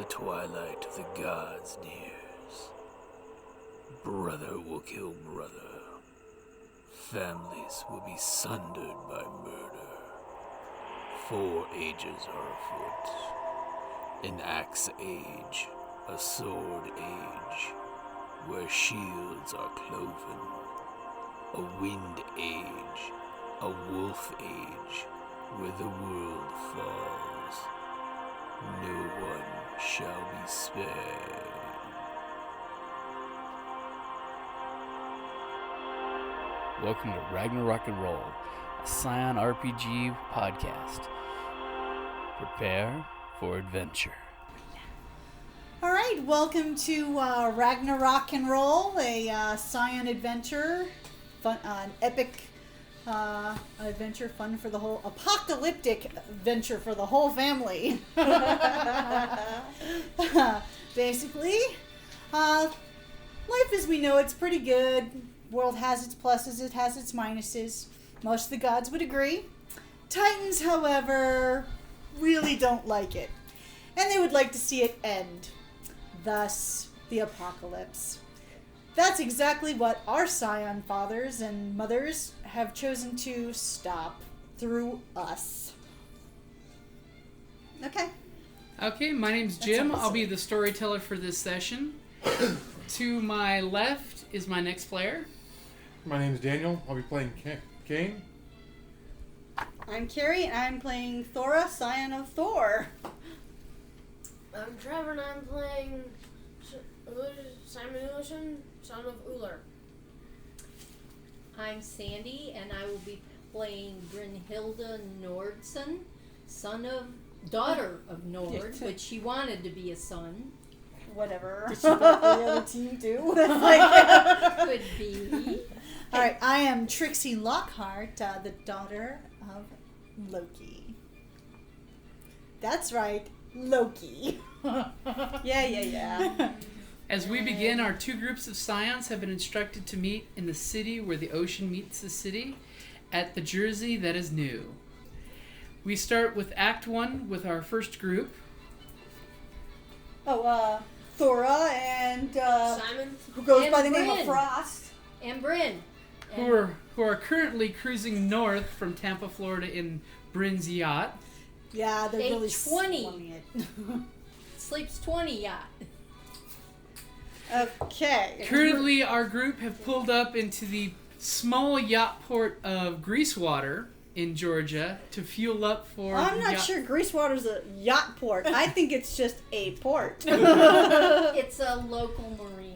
twilight of the gods nears, brother will kill brother. Families will be sundered by murder. 4 ages are afoot. An axe age, a sword age, where shields are cloven. A wind age, a wolf age, where the world falls. No one shall be spared. Welcome to Ragnarok and Roll, a Scion RPG podcast. Prepare for adventure. All right, welcome to Ragnarok and Roll, a Scion adventure, fun, an epic adventure, fun for the whole, apocalyptic adventure for the whole family. Basically, life as we know it's pretty good. World has its pluses, it has its minuses. Most of the gods would agree. Titans, however, really don't like it. And they would like to see it end. Thus, the apocalypse. That's exactly what our Scion fathers and mothers have chosen to stop through us. Okay, my name's Jim. I'll be the storyteller for this session. To my left is my next player. My name's Daniel. I'll be playing Kane. I'm Kerrie, and I'm playing Thora, Scion of Thor. I'm Trevor, and I'm playing Simon Illusion, son of Uller. I'm Sandy, and I will be playing Brynhilda Nordson, daughter of Nord, but she wanted to be a son. Whatever. Did she got the other team too? Could be. All right, I am Trixie Lockhart, the daughter of Loki. That's right, Loki. Yeah. As we begin, our 2 groups of Scions have been instructed to meet in the city where the ocean meets the city, at the Jersey that is new. We start with Act 1 with our first group. Thora and Simon, who goes and by the name Bryn. of Frost. And Bryn. Who are currently cruising north from Tampa, Florida in Bryn's yacht. Yeah, they're Day really 20. slumming it. Sleeps 20 yacht. Okay. Currently, our group have pulled up into the small yacht port of Greasewater in Georgia to fuel up for... I'm not sure Greasewater's a yacht port. I think it's just a port. It's a local marina.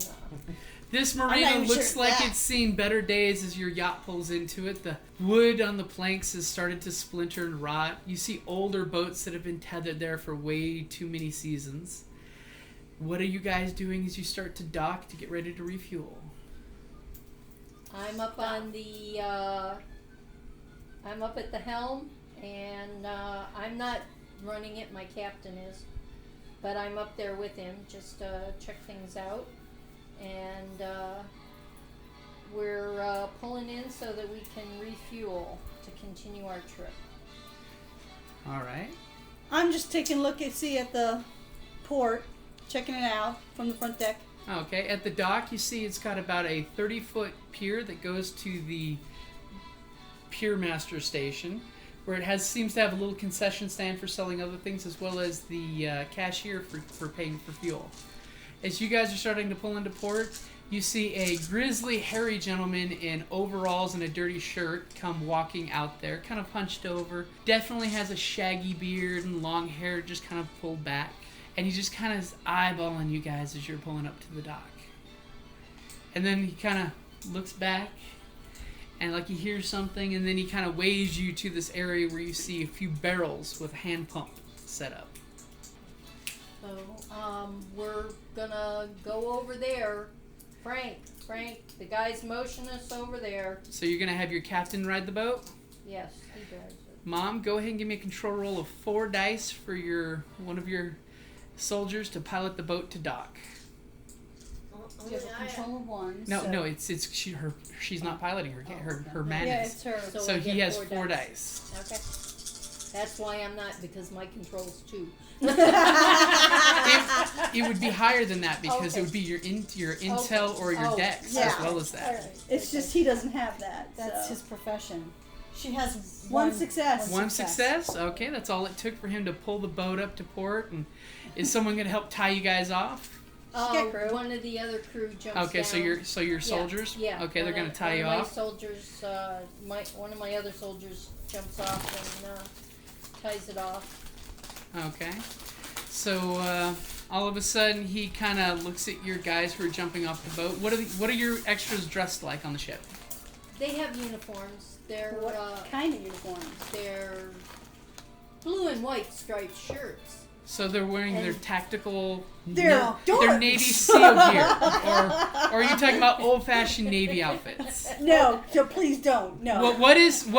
This marina looks like that. it's seen better days as your yacht pulls into it. The wood on the planks has started to splinter and rot. You see older boats that have been tethered there for way too many seasons. What are you guys doing as you start to dock to get ready to refuel? I'm up on the... I'm up at the helm, and I'm not running it. My captain is. But I'm up there with him just to check things out. And we're pulling in so that we can refuel to continue our trip. All right. I'm just taking a look at the port, checking it out from the front deck. Okay, at the dock you see it's got about a 30-foot pier that goes to the Pier Master Station, where it seems to have a little concession stand for selling other things, as well as the cashier for paying for fuel. As you guys are starting to pull into port, you see a grizzly, hairy gentleman in overalls and a dirty shirt come walking out there, kind of hunched over. Definitely has a shaggy beard and long hair just kind of pulled back. And he just kind of is eyeballing you guys as you're pulling up to the dock. And then he kind of looks back and like he hears something, and then he kind of waves you to this area where you see a few barrels with a hand pump set up. So, we're gonna go over there. Frank, the guy's motioning us over there. So you're gonna have your captain ride the boat? Yes, he drives it. Mom, go ahead and give me a control roll of 4 dice for one of your soldiers to pilot the boat to dock. You have a control of one. No, she's not piloting her man Yeah, is. it's her. So he get has 4 4 dice. Okay. That's why I'm not, because my control's 2. It would be higher than that because Okay. it would be your intel or your dex yeah. as well as that. All right. It's just he doesn't have that. That's so. his profession. She has One success. One success. Okay, that's all it took for him to pull the boat up to port. And is someone going to help tie you guys off? One of the other crew jumps Okay, down. so you're soldiers. Yeah. Okay, they're going to tie you one of off. my soldiers, one of my other soldiers jumps off and ties it off. Okay. So all of a sudden he kind of looks at your guys who are jumping off the boat. What are your extras dressed like on the ship? They have uniforms. They're What kind of uniforms? they're blue and white striped shirts. So they're wearing their tactical, They're their Navy SEAL gear, or are you talking about old-fashioned Navy outfits? No, so please don't. No. What is this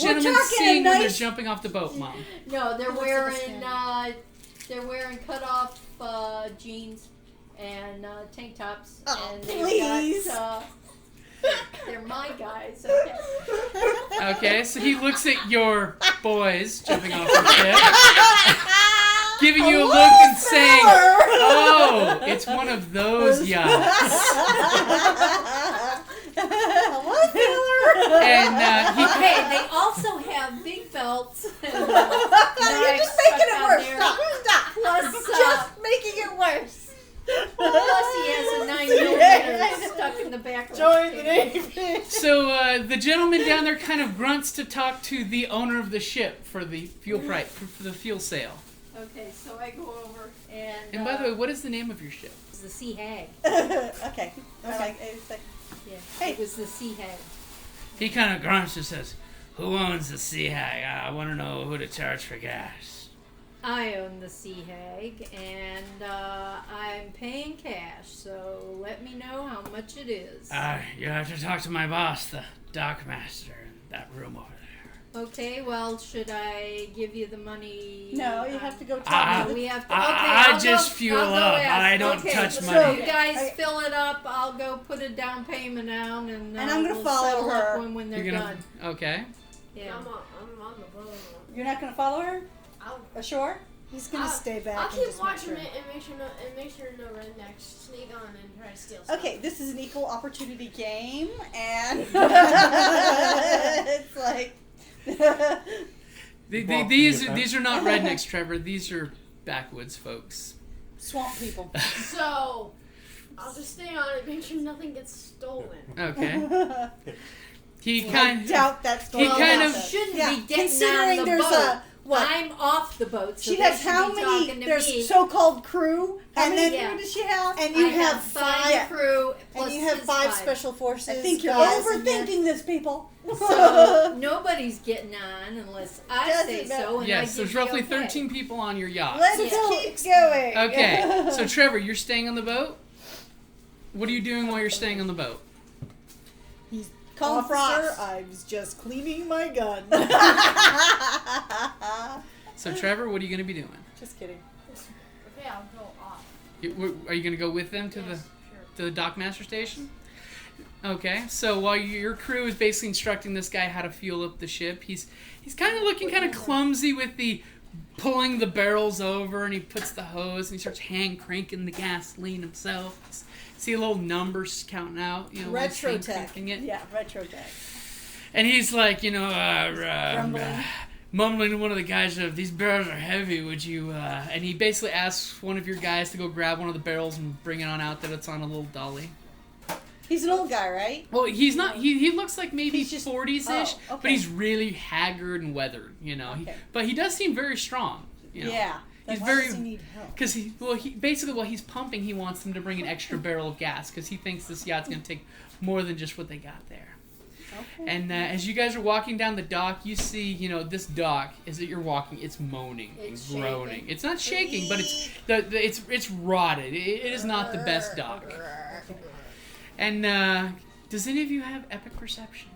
We're gentleman talking seeing when they're nice- jumping off the boat, Mom? No, they're Looks wearing like they're wearing cut off jeans and tank tops, Oh, and they've please. got they're my guys. Okay. Okay, so he looks at your boys jumping off the ship, giving you a look and saying, "Oh, it's one of those yachts." And he Okay, they also have big belts. And, You're knives just making stuck it on worse. there. Stop. Stop. Plus, Just making it worse. plus he has a 9mm stuck in the back of Join his the pants. Navy. So the gentleman down there kind of grunts to talk to the owner of the ship for the fuel price, for the fuel sale. Okay, so I go over and. And by the way, what is the name of your ship? It was the Sea Hag. Okay. I like it's like, Yeah, Hey. it was the Sea Hag. He kind of grunts and says, "Who owns the Sea Hag? I want to know who to charge for gas." I own the Sea Hag, and I'm paying cash. So let me know how much it is. You have to talk to my boss, the dock master, in that room over there. Okay, well, should I give you the money? no, you have to go Ah, talk. No, we have to. Okay, I I'll just go, fuel I'll go up. ask. I don't Okay, touch so money. you guys Okay. fill it up. I'll go put a down payment down, and And I'm gonna we'll follow settle her. up when they're You're gonna done. okay. Yeah. I'm on the boat. You're not going to follow her I'll ashore? He's gonna stay back. I'll and keep just make watching sure. it and make sure no rednecks sneak on and try to steal stuff. Okay, this is an equal opportunity game, and it's like These are not rednecks, Trevor. These are backwoods folks. Swamp people. So I'll just stay on it, make sure nothing gets stolen. Okay. He I kind doubt that's He kind of- shouldn't Yeah, be getting considering on the there's boat. a what? I'm off the boat, so she they has should how be many? talking to There's me. so-called crew. How And many then- crew does she have? And you I have five five. crew plus And you have his five special forces. I think you're guys in there. overthinking this, people. So nobody's getting on unless I Doesn't say matter. so. And I yes. give There's you roughly okay. 13 people on your yacht. Let's Yeah. keep going. Okay. So Trevor, you're staying on the boat. What are you doing while you're staying on the boat? He's Call officer. Frost. I was just cleaning my gun. So Trevor, what are you going to be doing? Just kidding. Okay, I'll go off. Are you going to go with them to Yes, the dockmaster station? Okay. So while your crew is basically instructing this guy how to fuel up the ship, he's kind of looking kind of clumsy with the pulling the barrels over, and he puts the hose and he starts hand cranking the gasoline himself. See a little numbers counting out, you know, while he's hand Retro tech. cranking it. Yeah, retro tech. And he's like, you know, Grumbling. mumbling to one of the guys, these barrels are heavy, would you, and he basically asks one of your guys to go grab one of the barrels and bring it on out that it's on a little dolly. He's an old guy, right? Well, he's not, he looks like maybe He's just- 40s-ish, oh, okay. but he's really haggard and weathered, you know. Okay. But he does seem very strong, you know. Yeah. He's Why very, does he need help? because basically while he's pumping, he wants them to bring an extra barrel of gas, because he thinks this yacht's going to take more than just what they got there. Okay. And as you guys are walking down the dock, you see, you know, this dock, as that you're walking, it's moaning It's and groaning. shaking. It's not shaking, but it's rotted. It is not the best dock. And does any of you have epic perception?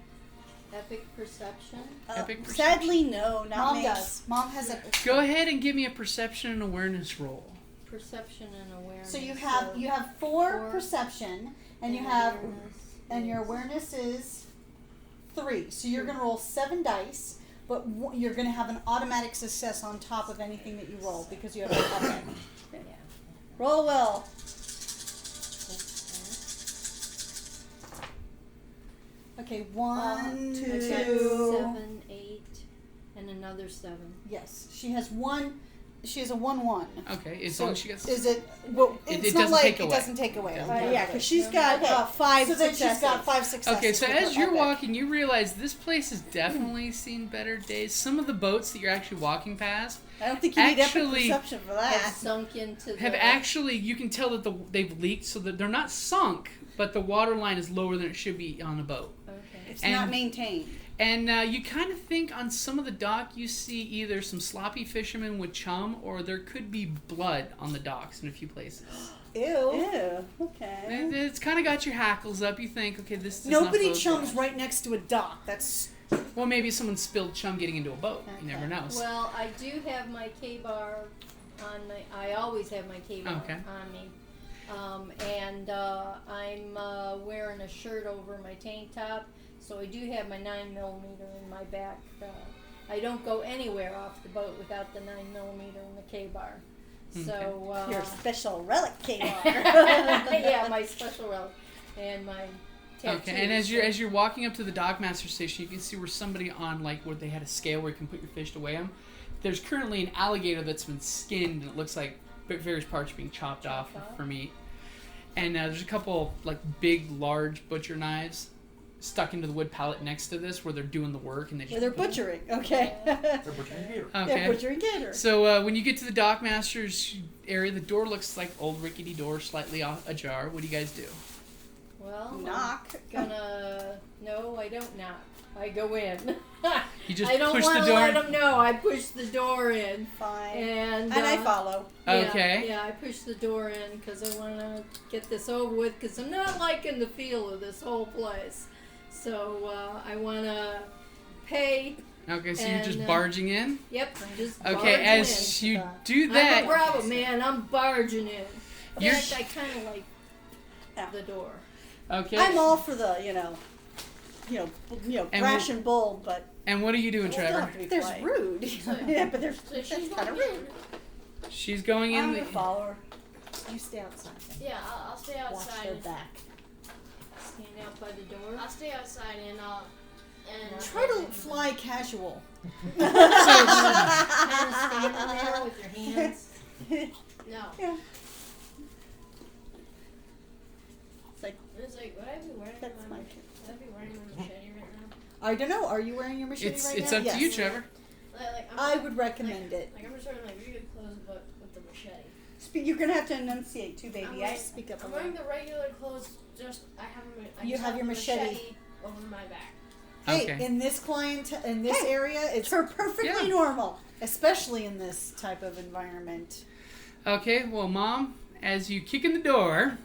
Epic perception. Epic perception. Sadly, no, not Mom me. does. Mom has a. Go ahead and give me a perception and awareness roll. Perception and awareness. So you have four perception, and you have awareness and your is- awareness is 3. So you're gonna roll 7 dice. but you're going to have an automatic success on top of anything that you roll because you have okay. Roll well. Okay, 1, 2. 7, 8, and another 7. Yes, she has one. She has a 1/1. Okay, as long as she gets. Is it? Well, It it's doesn't not like take it away. doesn't take away. Yeah, because she's got 5 So then successes. she's got 5 successes. Okay, so with as her you're epic. walking, you realize this place has definitely seen better days. Some of the boats that you're actually walking past I don't think you need epic actually perception for Have that. sunk into have the... actually, you can tell that they've leaked, so that they're not sunk, but the water line is lower than it should be on a boat. Okay. It's And- not maintained. And you kind of think on some of the dock you see either some sloppy fishermen with chum, or there could be blood on the docks in a few places. Ew. Ew. Okay. It's kind of got your hackles up. You think, okay, this is Nobody not chums right next to a dock. That's Well, maybe someone spilled chum getting into a boat. You never know. Well, I do have my K-bar on my... I always have my K-bar Okay. on me. And I'm wearing a shirt over my tank top, so I do have my 9mm in my back. I don't go anywhere off the boat without the 9mm in the K-bar. So Your special relic K-bar. yeah, my special relic and my tattoos. Okay, and as you're walking up to the dockmaster station, you can see where somebody on where they had a scale where you can put your fish to weigh them. There's currently an alligator that's been skinned, and it looks like various parts are being chopped off for meat. And there's a couple big, large butcher knives stuck into the wood pallet next to this, where they're doing the work, and Where they're butchering. Okay. They're butchering gator. Okay. They're butchering gator. So when you get to the dockmaster's area, the door looks like old rickety door, slightly ajar. What do you guys do? Well, Knock. No, I don't knock. I go in. You just I don't push want the to door. let them know. I push the door in. Fine. And I follow. Okay. Yeah, I push the door in because I want to get this over with because I'm not liking the feel of this whole place. So I want to pay. Okay, so you're just And, barging in? Yep, just Okay, barging as in. you do I'm a that, Bravo man. I'm barging in. In You're- fact, I kind of like the door. okay. I'm all for the, And brash and bold, but And what are you doing, still Trevor? have to be there's polite. rude. Yeah, but there's So she's that's kind of going rude. She's going in. I'm a follower. You stay outside. Yeah, I'll stay Watch outside. their back. Stand out by the door. I'll stay outside and Try to fly casual. Kind of standing there with your hands. no. Yeah. It's like, It's like, would I be wearing that's my would I be wearing my machete right now? I don't know. Are you wearing your machete It's right it's now? up to you, Trevor. I would recommend it. Like I'm just wearing like really good clothes, but with the machete. you're gonna have to enunciate too, baby. I'm I wearing- Speak up a I'm little. wearing the regular clothes. Just I have You just have your the machete. over my back. Hey, Okay. in this area, it's perfectly Yeah. normal. especially in this type of environment. Okay, well, Mom, as you kick in the door,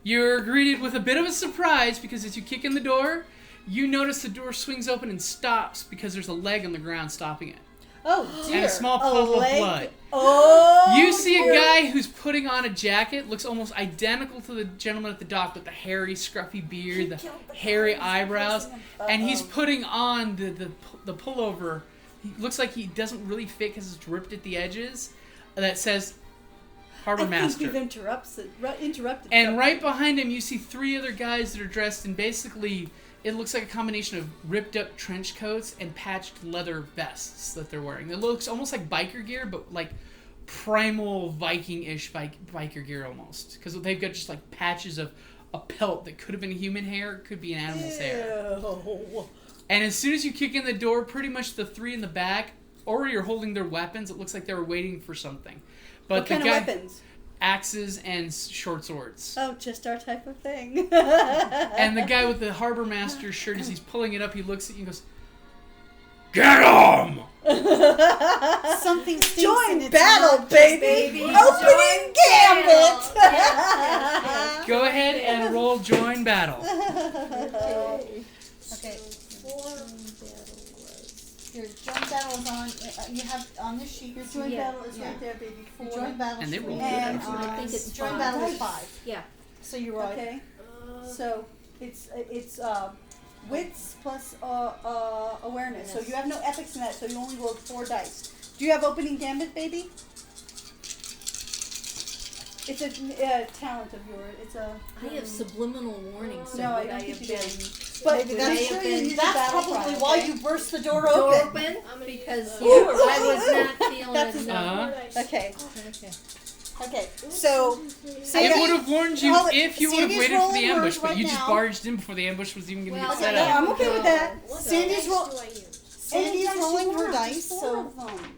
you're greeted with a bit of a surprise because as you kick in the door, you notice the door swings open and stops because there's a leg on the ground stopping it. Oh dear. And a small puddle of leg? blood. Oh. You see a dear. guy who's putting on a jacket, looks almost identical to the gentleman at the dock with the hairy, scruffy beard, the hairy eyebrows, and he's putting on the pullover. He looks like he doesn't really fit because it's ripped at the edges. That says Harbor I Master. think we've interrupted. And something. right behind him, you see three other guys that are dressed in basically, it looks like a combination of ripped up trench coats and patched leather vests that they're wearing. It looks almost like biker gear, but like primal Viking-ish biker gear almost. Because they've got just like patches of a pelt that could have been human hair, could be an animal's hair. Ew. And as soon as you kick in the door, pretty much the three in the back already are holding their weapons. It looks like they were waiting for something. But What kind of weapons? Axes and short swords. Oh, just our type of thing. And the guy with the Harbor Master shirt, as he's pulling it up, he looks at you and goes, "Get him!" Something stinks Join and it's battle, not baby! just Opening gambit! Go ahead and roll join battle. Okay. Your joint battle is on. You have on this sheet. Your joint Yeah. battle is Yeah. right there, baby. Four. Joint battle. And they sheet. rolled good, And actually. I think it's joint 5. battle is 5. Yeah. So you're right. Okay, so it's Wits plus awareness. So you have no epics in that, so you only rolled 4 dice. Do you have opening gambit, baby? It's a talent of yours. It's a. I have subliminal warnings. So No, I would don't have think you been do. But Maybe that's, they have been that's battle probably cry, why okay? you burst the door door open. open I'm gonna because use, you know, I was not feeling That's it. Uh-huh. Okay. Okay. Okay. So. It would have warned you Hold it. if you would have Sandy's waited for the rolling ambush, hers but right you just now. barged in before the ambush was even going to Well, get set no, up. I'm okay with that. What Sandy's dice roll. do I use? Sandy's dice rolling you her want? dice. There's So. 4 of them.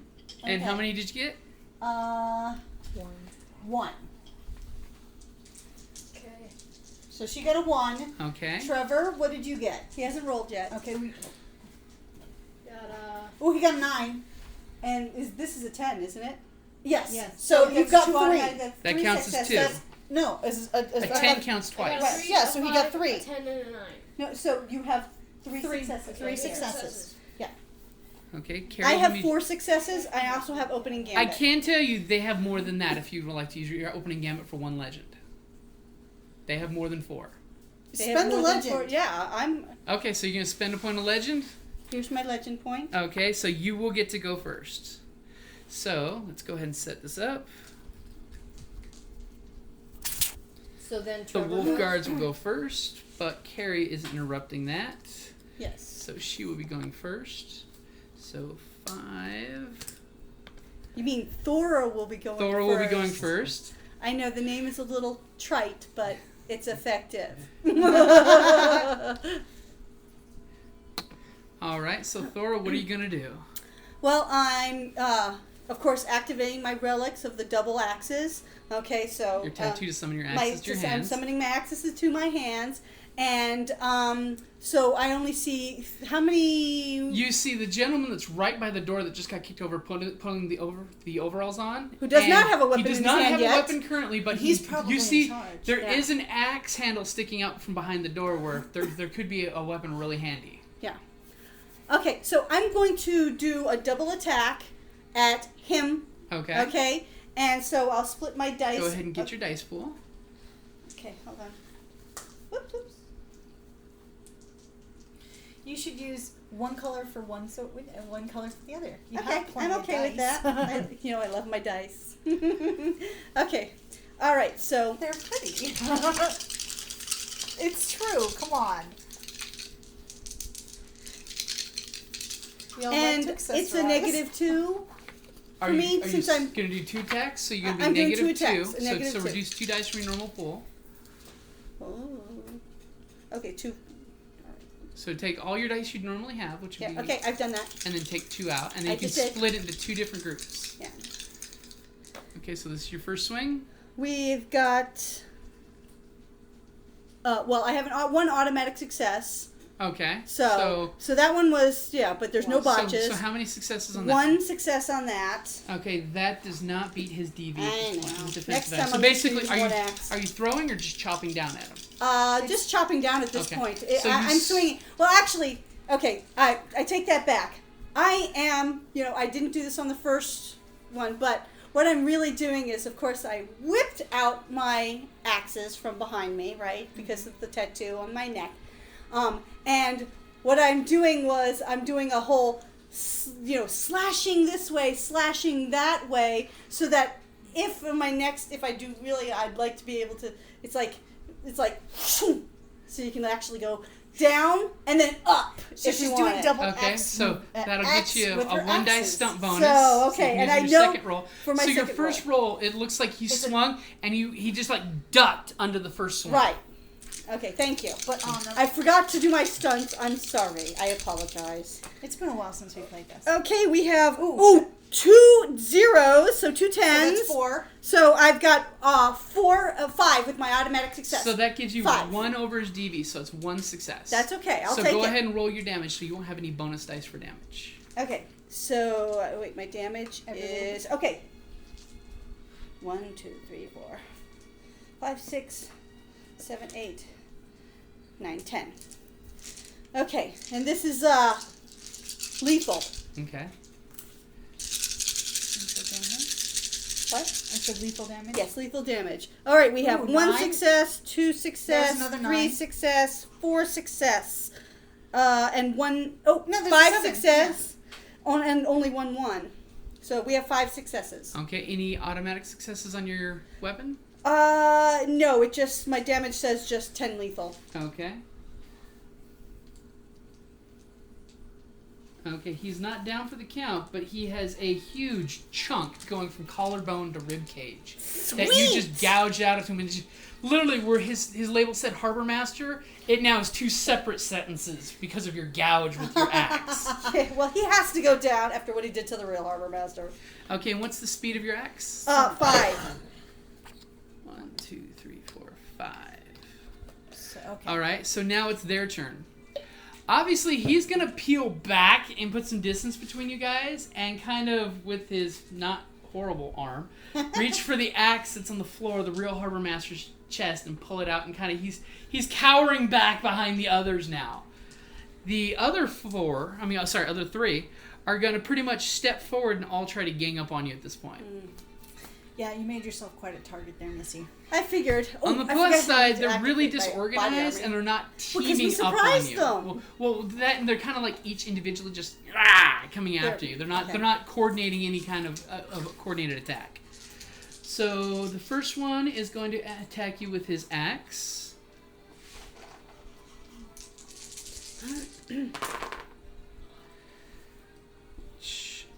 And how Okay. many did you get? 1. Okay. So she got a 1. Okay. Trevor, what did you get? He hasn't rolled yet. Okay. Got Oh, he got a 9. And this is a 10, isn't it? Yes. Yes. So he you've got 3. That counts as 2. No, A 10 counts I twice. got Right, 3, yeah, a so he 5, got 3. A 10 and a 9. No, so you have 3 Three. successes. 3 right? successes. Okay, Kerrie, I how have many- 4 successes. I also have opening gambit. I can tell you they have more than that if you would like to use your opening gambit for 1 legend. They have more than 4. They have Spend the more than legend. 4 Yeah, I'm. Okay, so you're going to spend a point of legend? Here's my legend point. Okay, so you will get to go first. So, let's go ahead and set this up. So then The Trevor wolf goes. guards will go first, but Kerrie is interrupting that. Yes. So she will be going first. So 5. You mean Thora will be going Thora first. will be going first. I know the name is a little trite, but it's effective. All right, so Thora, what are you going to do? Well, I'm, of course, activating my relics of the double axes. Okay, so Your tattoo to summon your my, axes to your I'm hands. summoning my axes to my hands, and so I only see how many. You see the gentleman that's right by the door that just got kicked over, putting the overalls on. Who does and not have a weapon He does in his not hand have yet. a weapon currently, but He's probably you in see charge. there Yeah. is an axe handle sticking out from behind the door where there could be a weapon really handy. Yeah. Okay, so I'm going to do a double attack at him. Okay. Okay, and so I'll split my dice. Go ahead and get your dice pool. Okay, hold on. Whoops, whoops. You should use one color for one and one color for the other. You Okay, have plenty I'm of okay with dice. that. I love my dice. Okay, all right. So They're pretty. It's true. Come on. We all and like to it's a accessorize. -2. Are For you, me, are since you I'm- going to do 2 attacks? So you're going to I'm be doing negative 2 attacks, 2. a negative So 2. reduce 2 dice from your normal pool. Oh. Okay, 2. So take all your dice you'd normally have, which would Yeah. be, Okay, I've done that. and then take 2 out, and then I you can just did. split it into 2 different groups. Yeah. Okay, so this is your first swing. We've got. Well, I have one automatic success. Okay. So that one was but there's no botches. So how many successes on that? One success on that. Okay, that does not beat his DV. I His know. defensive Next act. time So I'm gonna basically, use are one axe. you throwing or just chopping down at him? Just chopping down at this Okay. point. So you I'm swinging. Well, actually, okay, I take that back. I am, I didn't do this on the first one, but what I'm really doing is, of course, I whipped out my axes from behind me, right, because of the tattoo on my neck. And what I'm doing was I'm doing a whole, slashing this way, slashing that way, so that if I do really, I'd like to be able to, it's like, so you can actually go down and then up So if she's you want doing it. double Okay, X. so that'll get X you a with her 1 dice axes. stump bonus. So, you okay, can and use I your know second roll. for my so your second first roll, it looks like he It's a- swung and he just like ducked under the first swing. Right. Okay, thank you. But I forgot to do my stunts. I'm sorry. I apologize. it's been a while since we played this. Okay, we have 2 zeros, so 2 So tens. that's 4. So I've got 5 with my automatic success. So that gives you 5. 1 over his DV, so it's 1 success. That's okay. I'll so take go it. ahead and roll your damage, so you won't have any bonus dice for damage. Okay, so wait, my damage is okay. 1, 2, 3, 4, 5, 6, 7, 8, 9, 10. Okay, and this is lethal. Okay. What? I said lethal damage? Yes, lethal damage. All right, we have Ooh, 1 9. success, 2 success, There's another 3 9. success, 4 success. and one. Oh, No, there's 5 seven, success, and only 1. So we have 5 successes. Okay, any automatic successes on your weapon? No, it just, my damage says just 10 lethal. Okay. Okay, he's not down for the count, but he has a huge chunk going from collarbone to rib cage that you just gouge out of him, and just, literally where his label said Harbor Master, it now is 2 separate sentences because of your gouge with your axe. Okay, well, he has to go down after what he did to the real Harbor Master. Okay, and what's the speed of your axe? 5. 1, 2, 3, 4, 5. So, okay. All right, so now it's their turn. Obviously, he's going to peel back and put some distance between you guys and kind of, with his not horrible arm, reach for the axe that's on the floor of the real Harbor Master's chest and pull it out, and kind of he's cowering back behind the others now. The other 3 are going to pretty much step forward and all try to gang up on you at this point. Yeah, you made yourself quite a target there, Missy. I figured. On the I plus forgot how side, to they're really activate my body disorganized armor. and they're not Because we teaming up on surprised you. them. Well, that and they're kind of like each individually just coming after you. They're not okay. they're not coordinating any kind of a coordinated attack. So the first one is going to attack you with his axe.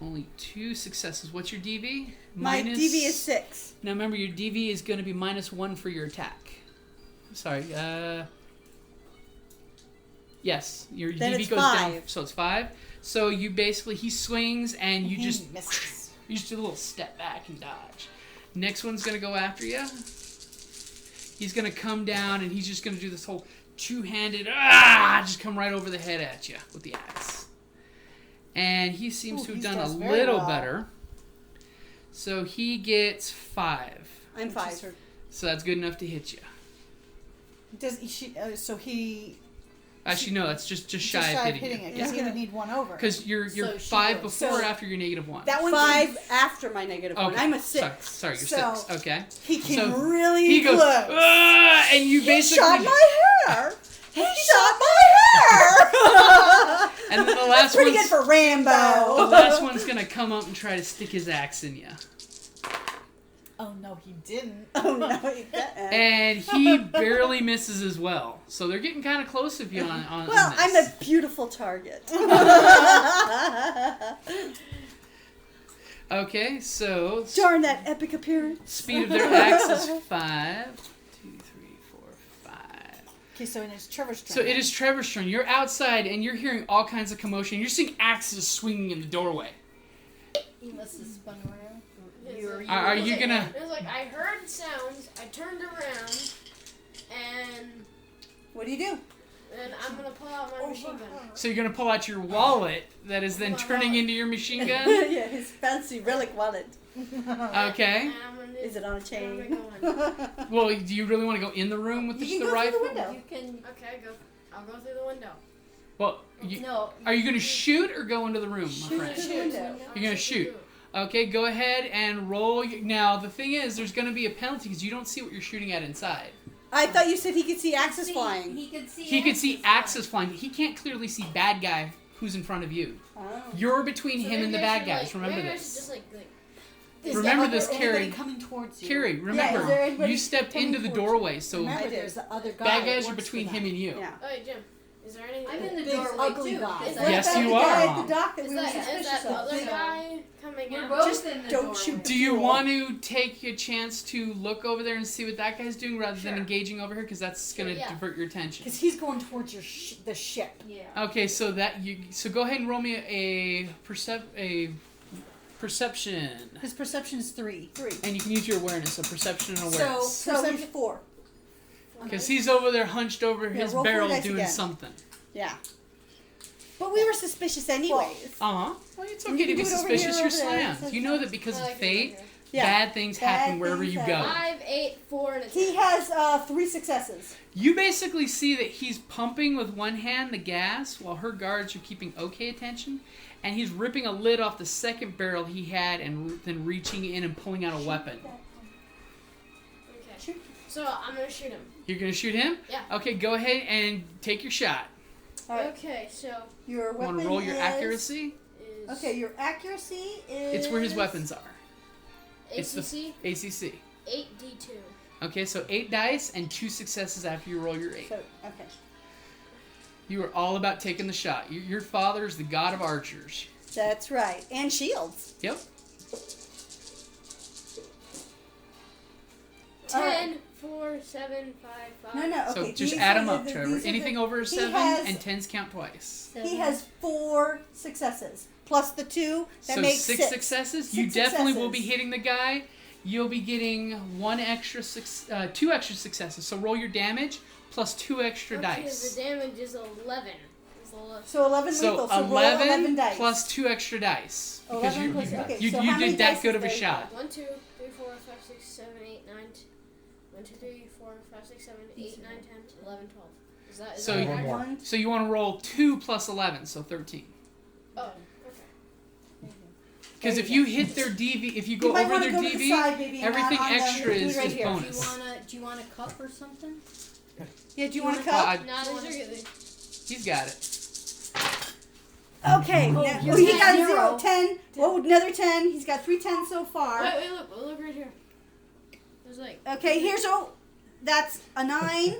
Only 2 successes. What's your DV? My DV is 6. Now remember, your DV is going to be -1 for your attack. Sorry. Yes, your Then DV it's goes down, 5. so it's 5. So you basically, he swings and you He just misses. you just do a little step back and dodge. Next one's going to go after you. He's going to come down and he's just going to do this whole two-handed just come right over the head at you with the axe. And he seems to have done a does very little well. better. So he gets 5. I'm 5. So that's good enough to hit you. So he Actually, no, that's just shy just of shy of hitting hitting you. it because he would need 1 over. Because you're So she 5 goes- before or so- after your -1. That one's 5 after my -1. Okay. I'm a 6. Sorry, you're So- 6. Okay. He came So really he goes, close. "Ah!" and you He basically. shot my hair. He shot my hair. And then the last Pretty one's good for Rambo. the last one's gonna come up and try to stick his axe in you, Oh no, he didn't. Oh no, he didn't. and he barely misses as well. So they're getting kind of close with you on Well, this. I'm a beautiful target. Okay, so Darn that epic appearance. speed of their axe is 5, 2, 3, 4, 5. Okay, so it's Trevor's turn. So it is Trevor's turn. You're outside and you're hearing all kinds of commotion. You're seeing axes swinging in the doorway. You must have spun around. Are you gonna? It was like I heard sounds. I turned around, and What do you do? then I'm gonna pull out my machine gun. So you're gonna pull out your wallet that is then turning into your machine gun. Yeah, his fancy relic wallet. Okay. And I'm gonna, Is it on a I'm chain? gonna go in. Well, do you really want to go in the room with You the can go through rifle? the window. You can. Okay, go. I'll go through the window. Well, No. are you gonna shoot or go into the room, my Shoot. friend? Through the window. You're gonna shoot. Okay, go ahead and roll. Now, the thing is, there's going to be a penalty because you don't see what you're shooting at inside. I thought you said he could see axes flying. He could see. He could see axes flying. He can't clearly see bad guy who's in front of you. Oh. You're between him and the bad guys. Remember maybe I should this. just like Remember Is this, there Kerrie. anybody coming towards you? Kerrie, is there remember, anybody you stepped coming into the towards you? doorway, so Remember, I did. there's the other guy. bad that guys are works between for him them. and you. Yeah. Oh, hey, Jim. Is there anything? I'm in the Big, doorway ugly too. guy. Is What that Yes, about you the guy are. at the dock that Is we were that suspicious the of? other guy coming We're out? both Just in the don't doorway. shoot. Do you want to take a chance to look over there and see what that guy's doing rather than Sure. engaging over here? Because that's going to yeah. divert your attention. Because he's going towards the ship. Yeah. Okay, so go ahead and roll me a perception, His perception is 3. and you can use your awareness. So perception and So, awareness. So perception, he's 4. Because he's over there hunched over his roll barrel 4 dice doing again. something. Yeah. But we were suspicious anyways. Uh huh. Well, it's You okay to can be do it over suspicious. here, You're over there. slammed. You know that because I of like it fate, over here. Yeah. bad things Bad happen wherever things you happen. go. 5, 8, 4, and a 10. He has 3 successes. You basically see that he's pumping with one hand the gas while her guards are keeping okay attention, and he's ripping a lid off the second barrel he had and then reaching in and pulling out a weapon. Okay. So I'm gonna shoot him. You're going to shoot him? Yeah. Okay, go ahead and take your shot. All right. Okay, so Your weapon Want to roll your is- accuracy? is Okay, your accuracy is. It's where his weapons are. It's the ACC ACC. 8d2. Okay, so 8 dice and 2 successes after you roll your 8. So, okay. You are all about taking the shot. Your father is the god of archers. That's right. And shields. Yep. 10, All right. 4, 7, 5, 5. No. So Okay. just these add are them the- up, the- Trevor. these are Anything the- over a he 7 has- and 10s count twice. He has 4 successes plus the 2 that So makes 6 successes. You 6 definitely will be successes. hitting the guy. You'll be getting 2 extra successes. So roll your damage plus 2 extra Okay, dice. the damage is 11. It's 11. So 11 So lethal. So roll 11 dice. plus 2 extra dice. Because 11 plus- okay, you so how many did that dice good is of a there? shot. 1, 2, 3, 4, 5, 6, 7, 8, 9. 1, 2, 3, 4, 5, 6, 7, 8, 9, 10, 11, 12. Is So that you- right? more. One, So you want to roll 2 plus 11, so 13. Oh, okay. Because There if you you hit their DV, if you You go might over wanna their go to the DV, side, baby, and everything not on the- extra do it is right just here. bonus. Do you want a cup or something? Yeah, do you want a Well, cup? Not as you're getting. He's got it. Okay. Oh, now- you're he at got 0. 0. 10. Oh, another 10. He's got 3 10s so far. Wait, look right here. There's like. Okay, here's that's a 9,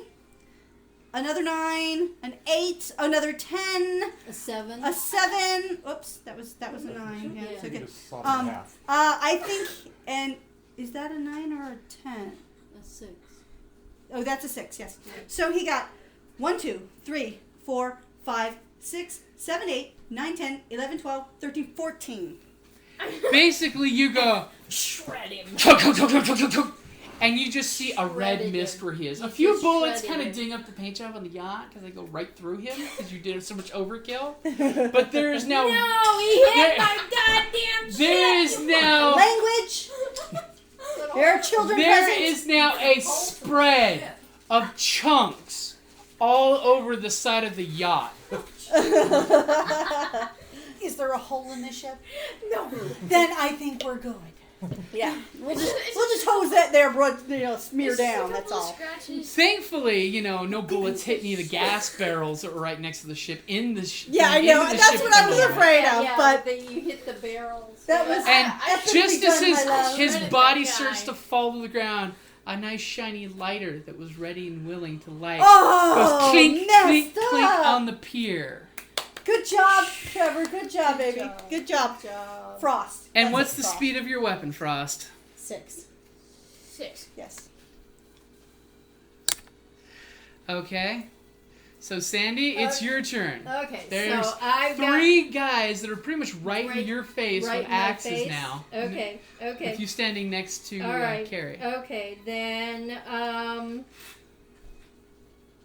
another 9, an 8, another 10, A 7. a 7. Oops, that was a 9. Yeah, Yeah. so You good. just saw it in Um, half. I think, and is that a 9 or a 10? A 6. Oh, that's a 6. Yes. So he got 1, 2, 3, 4, 5, 6, 7, 8, 9, 10, 11, 12, 13, 14. Basically, you go, Shred him. chug, chug, chug, chug, chug, chug, chug, and you just see a red Shredded mist him. where he is. A You few just bullets shredded kind of him. ding up the paint job on the yacht because they go right through him because you did so much overkill. But there is now. No, he hit There- my goddamn shit. There is now. Language. There are children There present. is now a spread of chunks all over the side of the yacht. Is there a hole in the ship? No. Then I think we're good. Yeah. We'll just hose that there, smear down. That's all. Scratches. Thankfully, no bullets hit any of the gas barrels that were right next to the ship. Yeah, I know. That's what I was afraid of. Yeah, But that you hit the barrels. that was. And that couldn't just be as done, my love. his Shredded body that starts guy. to fall to the ground, a nice shiny lighter that was ready and willing to light Oh, goes clink, messed clink, clink up. on the pier. Good job, Trevor. Good job, baby. job. Good job. Frost. And That's what's it, the Frost. speed of your weapon, Frost? 6. 6. Yes. Okay. So, Sandy, it's your turn. Okay, There's so I've got 3 guys that are pretty much right in Right- your face right with in my axes face. now. Okay, okay. With you standing next to All right. Kerrie. Okay, then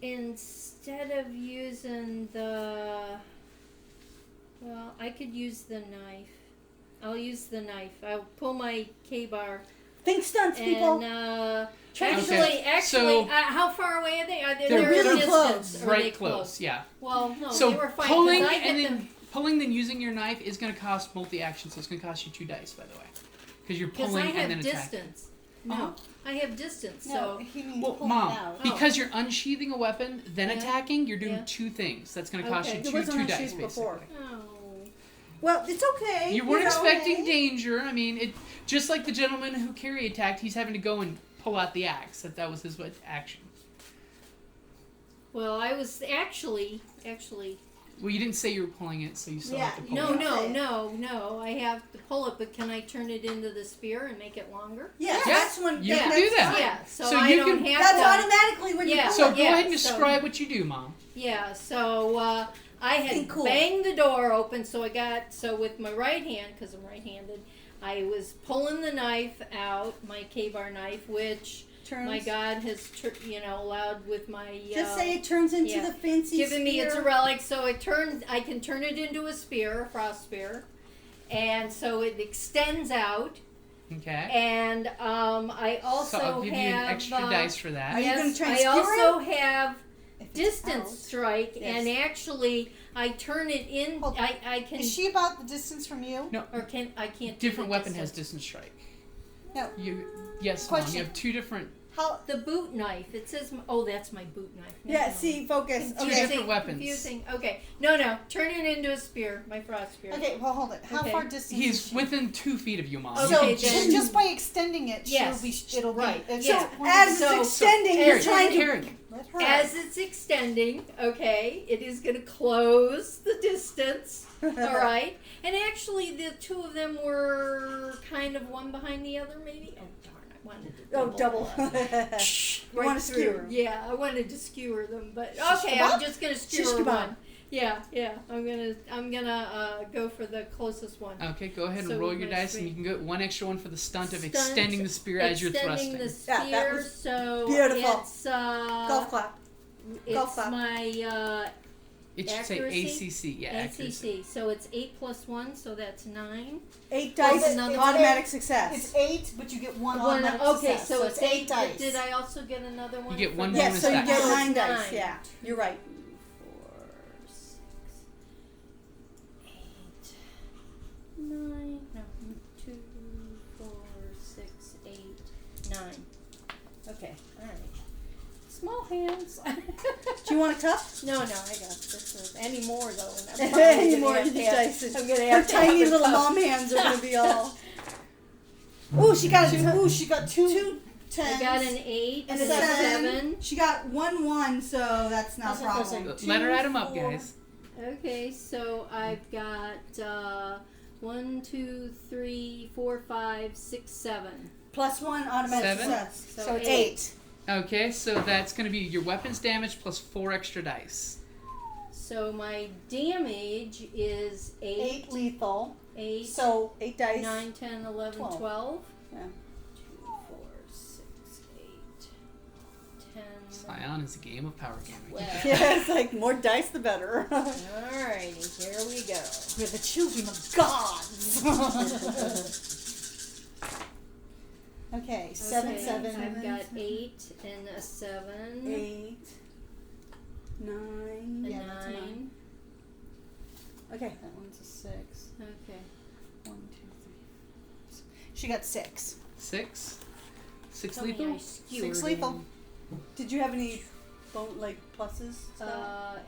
instead of using I could use the knife. I'll use the knife. I'll pull my K-bar Think stunts, people. and Okay, actually, so- how far away are they? Are they They're really distance? close. Are Right they close, yeah. Well, no, So they were fine. pulling 'cause I and hit then them. pulling then using your knife is going to cost multi-action, so it's going to cost you 2 dice, by the way, because you're Because I pulling have and then attacking. distance. No, Uh-huh. I have distance. No, So he means Well, pulling Mom, out. because you're unsheathing a weapon then Yeah. attacking, you're doing Yeah. 2 things. That's going to cost Okay. you There 2 wasn't dice, unsheathed basically. before. oh. Well, it's okay. You weren't expecting hey. danger. I mean, it just like the gentleman who Kerrie attacked, he's having to go and pull out the axe. That was his action. Well, I was actually. Well, you didn't say you were pulling it, so you still Yeah, have to pull No, it. no. I have to pull it, but can I turn it into the spear and make it longer? Yeah, Yeah, that's when. you yeah, can that's do that. fine. Yeah. So, So I you don't can- have That's to. automatically when Yeah. you So pull go it. ahead and so- describe what you do, Mom. Yeah. So I had Think cool. banged the door open, so with my right hand, because I'm right-handed, I was pulling the knife out, my K-bar knife, which Turns. my God has allowed with my. Just say it turns into yeah. the fancy Given me it's a spear. relic, so I can turn it into a spear, a frost spear, and so it extends out. Okay. And I also So I'll give you an have extra dice for that. Are you gonna yes, try and I skewer also have If it's distance out. strike, Yes. and actually I turn it in. Hold on. I can Is she about the distance from you? or can I can't. do Different the weapon has distance. distance strike. No. Yes, Mom. Question. You have 2 different How? The boot knife. It says, oh, that's my boot knife. Yeah. Never mind. See, focus. Two Okay. different weapons. Confusing. Okay. No. Turn it into a spear. My frost spear. Okay. Well, hold it. How Okay. far distance? is He's she? within 2 feet of you, Mom. Okay, You So can then- just by extending it, Yes. it'll Right. be. It's Yeah. just As So- it's extending, you're Kerrie, trying to. Kerrie. Let her. As it's extending, okay, it is going to close the distance. All right. And actually, the two of them were kind of one behind the other, maybe. Oh darn! I wanted to. Oh, double. Right wanna through. skewer. Yeah, I wanted to skewer them, but Shish okay, kebab? I'm just gonna skewer Shish kebab. one. Yeah. I'm gonna go for the closest one. Okay, go ahead and So roll with your my dice, and spear. you can get one extra one for the stunt of Stunt, extending the spear as you're thrusting. Extending the Yeah, that spear, was so beautiful. it's Golf clap. golf it's clap. my It should say accuracy? ACC. Yeah, accuracy. ACC. So it's 8 plus 1, so that's 9. 8 Well, dice. another Automatic It's success. 8, but you get one One, automatic okay, success, so it's 8 dice. But did I also get another one? get for one that? Yes, bonus so you dice. get So it's 9 dice. 9. Yeah, you're right. 4, 6, 8, 9. No, 2, 4, 6, 8, 9. Okay, all right. Small hands. Do you want a cup? No, I got this. Any more though? And I'm Any probably more gonna you have to dice. have- I'm gonna Her have to have tiny a little cup. mom hands are gonna be all. Ooh, she got She got two tens. I got an 8 and and a a 7. 7. She got 1, so that's not a That's what I was problem. saying. Let her add them up, 4. guys. Okay, so I've got 1, 2, 3, 4, 5, 6, 7. Plus 1 automatic 7? success. So So it's 8. 8. Okay, so that's going to be your weapons damage plus 4 extra dice. So my damage is 8, 8 lethal. 8, So 8 dice. 9, 10, 11, 12. 12. Yeah. 2, 4, 6, 8, 10. Scion is a game of power gaming. Well, Yeah, it's like more dice the better. alrighty, here we go. We're the children of gods. Okay, Okay, 7, 7. I've got 8 and a 7. 8, 9. A Yeah, that's a 9. Okay. That one's a 6. Okay. 1, 2, 3. She got 6. 6? 6 Tell me lethal? I skewered 6 lethal. him. Did you have any pluses?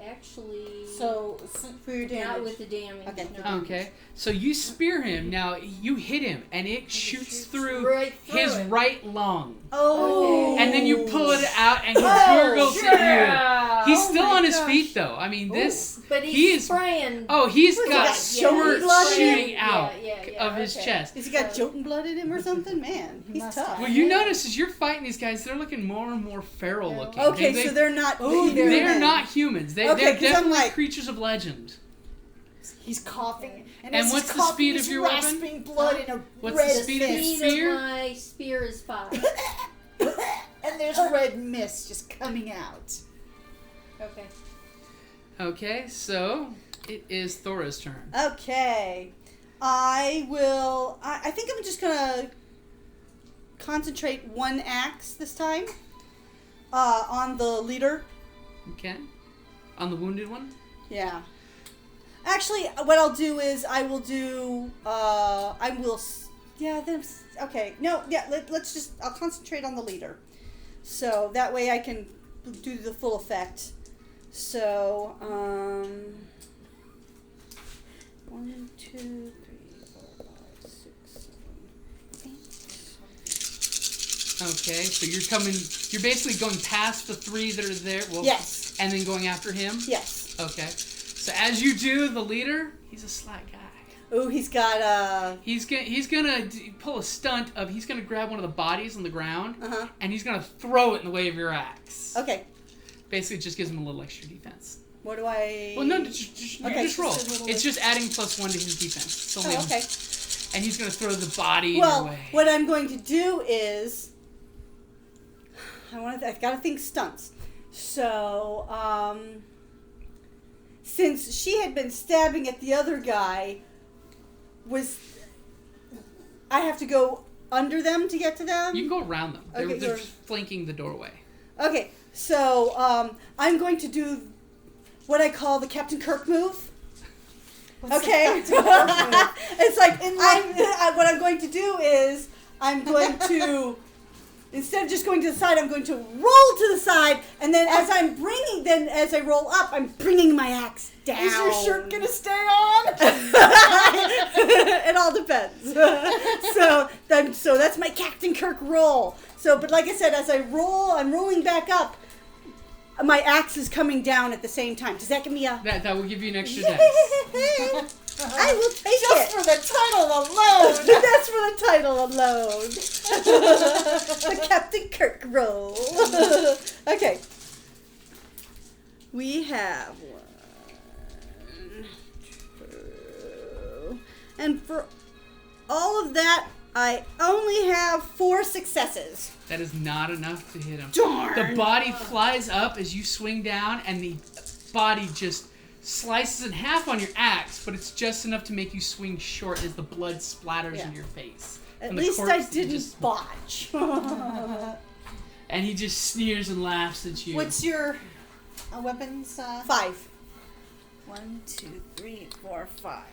Actually, So for your damage. not with the damage. Okay. No. Okay, so you spear him. Now, you hit him, and it shoots through right through his it. right lung. Oh. Okay. And then you pull it out, and he Oh, gurgles at you. He's Oh still my on his gosh. feet, though. I mean, this... But he he's is... spraying. Oh, he's What is got that, squirt blood in shooting him? out Yeah, of his okay. chest. Has he got Jotun blood in him or something? Man, he's must tough. have. Well, you notice as you're fighting these guys, they're looking more and more feral looking. Okay, They- so they're not. Oh, they're they're men. not humans. Okay, They're 'cause I'm definitely like- creatures of legend. He's coughing. And as he's what's the coughing, speed he's of your weapon? rasping blood in a What's red the speed of your mist. Speed spear? of my spear is 5. And there's red mist just coming out. Okay. Okay, so it is Thora's turn. Okay, I will. I think I'm just gonna concentrate one axe this time on the leader. Okay. On the wounded one? Yeah. Actually, what I'll do is I will do. I will. Yeah. Then. Okay. No. Yeah. Let's just. I'll concentrate on the leader, so that way I can do the full effect. So. 1, 2, 3, 4, 5, 6, 7, 8. Okay, so you're basically going past the 3 that are there. Well, Yes. And then going after him? Yes. Okay. So as you do, the leader, he's a sly guy. Oh, he's got He's gonna pull a stunt of he's gonna grab one of the bodies on the ground Uh-huh. and he's gonna throw it in the way of your axe. Okay. Basically, it just gives him a little extra defense. What do I? Well, no, just Okay, roll. just a little It's just adding +1 to his defense. It's only Oh, okay. And he's gonna throw the body in your Well, way. what I'm going to do is, I've got to think stunts. So, since she had been stabbing at the other guy, I have to go under them to get to them? You can go around them. Okay, They're go- flanking the doorway. Okay, so I'm going to do what I call the Captain Kirk move. Okay, it's like what I'm going to do is I'm going to instead of just going to the side, I'm going to roll to the side, and then as I roll up, I'm bringing my axe down. Is your shirt gonna stay on? It all depends. So that's my Captain Kirk roll. So, but like I said, as I roll, I'm rolling back up. My axe is coming down at the same time. Does that give me a... That will give you an extra dice. I will take it. Just for the title alone. That's for the title alone. The Captain Kirk roll. Okay. We have 1, 2, and for all of that, I only have 4 successes. That is not enough to hit him. Darn. The body flies up as you swing down, and the body just slices in half on your axe, but it's just enough to make you swing short as the blood splatters in your face. At From the least I corpse, it didn't just- botch. And he just sneers and laughs at you. What's your weapons? 5. 1, 2, 3, 4, 5.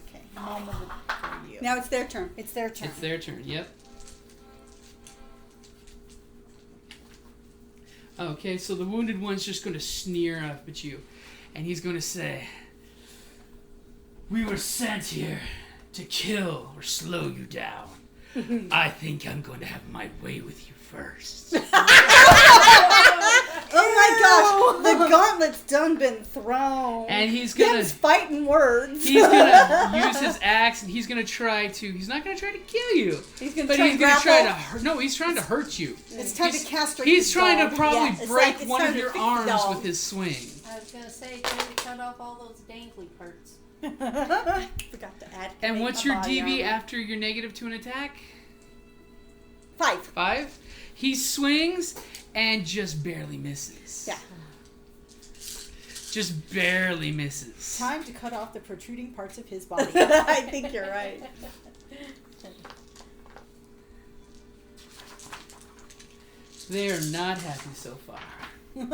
Okay. Moment for you. Now it's their turn. It's their turn. It's their turn, yep. Okay, so the wounded one's just going to sneer up at you. And he's going to say, "We were sent here to kill or slow you down. I think I'm going to have my way with you first." Oh my gosh, the gauntlet's done been thrown. And he's going Them's to... fighting words. He's gonna use his axe, and he's gonna try to. He's not gonna try to kill you, He's gonna but try he's and gonna try to. grapple. No, he's trying to hurt you. It's time He's- to castrate He's the trying dog. to probably Yeah, it's break like it's one time of to your fix the arms dog. with his swing. I was gonna say, try to cut off all those dangly parts. Forgot to add. And what's your body DV armor. after your negative to an attack? 5. 5. He swings and just barely misses. Yeah. Just barely misses. Time to cut off the protruding parts of his body. I think you're right. They are not happy so far. They're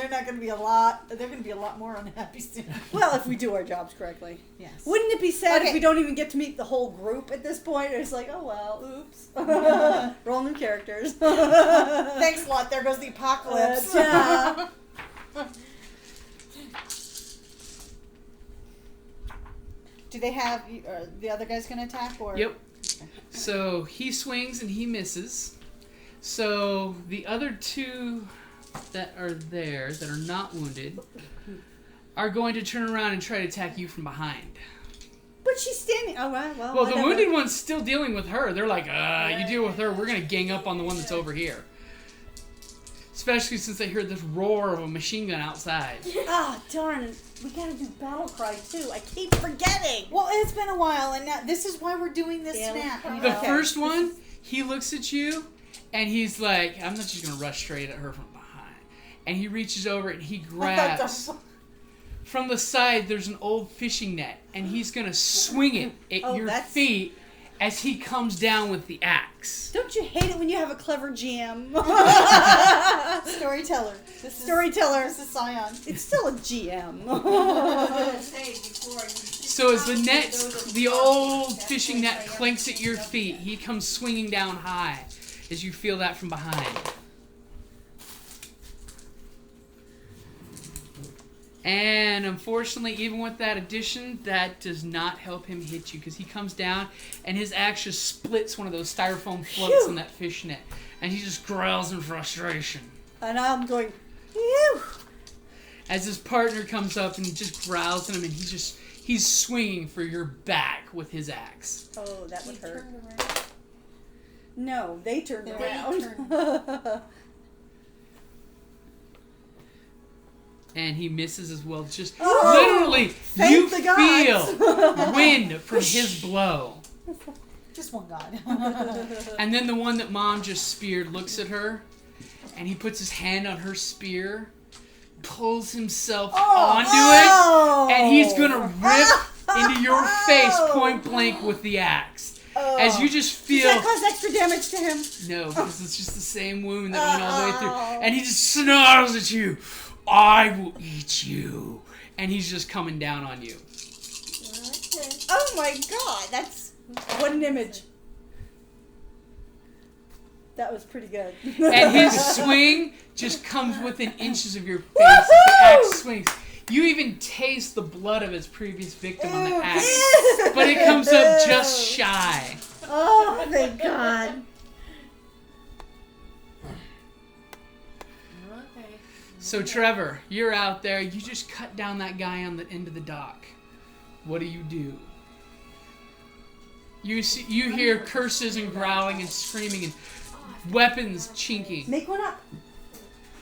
not going to be a lot. They're going to be a lot more unhappy soon. Well, if we do our jobs correctly. Yes. Wouldn't it be sad Okay. if we don't even get to meet the whole group at this point? It's like, oh well, oops. Roll new characters. Thanks a lot. There goes the apocalypse. Yeah. Do they have the other guy's going to attack or? Yep. So he swings and he misses. So the other 2 that are there, that are not wounded, are going to turn around and try to attack you from behind. But she's standing. Oh well. Well, the whatever. wounded one's still dealing with her. They're like, you deal with her. We're going to gang up on the one that's over here. Especially since I heard this roar of a machine gun outside. Ah, darn. We gotta do battle cry too. I keep forgetting. Well, it's been a while, and now this is why we're doing this Yeah. now. The first one, he looks at you, and he's like, I'm not just going to rush straight at her from behind. And he reaches over and he grabs... From the side, there's an old fishing net, and he's going to swing it at your that's- feet as he comes down with the axe. Don't you hate it when you have a clever GM? Storyteller. Storyteller. This is Scion. It's still a GM. I was gonna say before you. So as the old fishing net clinks at your feet, he comes swinging down high as you feel that from behind. And unfortunately, even with that addition, that does not help him hit you because he comes down and his axe just splits one of those styrofoam floats in that fish net. And he just growls in frustration. And I'm going, phew. As his partner comes up and just growls at him and he's swinging for your back with his axe. Oh, that would hurt. Turned around. No, they turned They around. And he misses as well. Just Oh, literally, thank you the gods. feel wind from his blow. Just one god. And then the one that Mom just speared looks at her, and he puts his hand on her spear, pulls himself onto it, and he's gonna rip into your face point blank with the axe. As you just Does feel... that cause extra damage to him? No, because it's just the same wound that went all the way through. And he just snarls at you. I will eat you. And he's just coming down on you. Oh my god, that's... What an image. That was pretty good. And his swing just comes within inches of your face as the axe swings. You even taste the blood of his previous victim on the axe, but it comes up just shy. Oh, thank God. Okay. So Trevor, you're out there. You just cut down that guy on the end of the dock. What do? You hear curses and growling and screaming and weapons chinking. Make one up.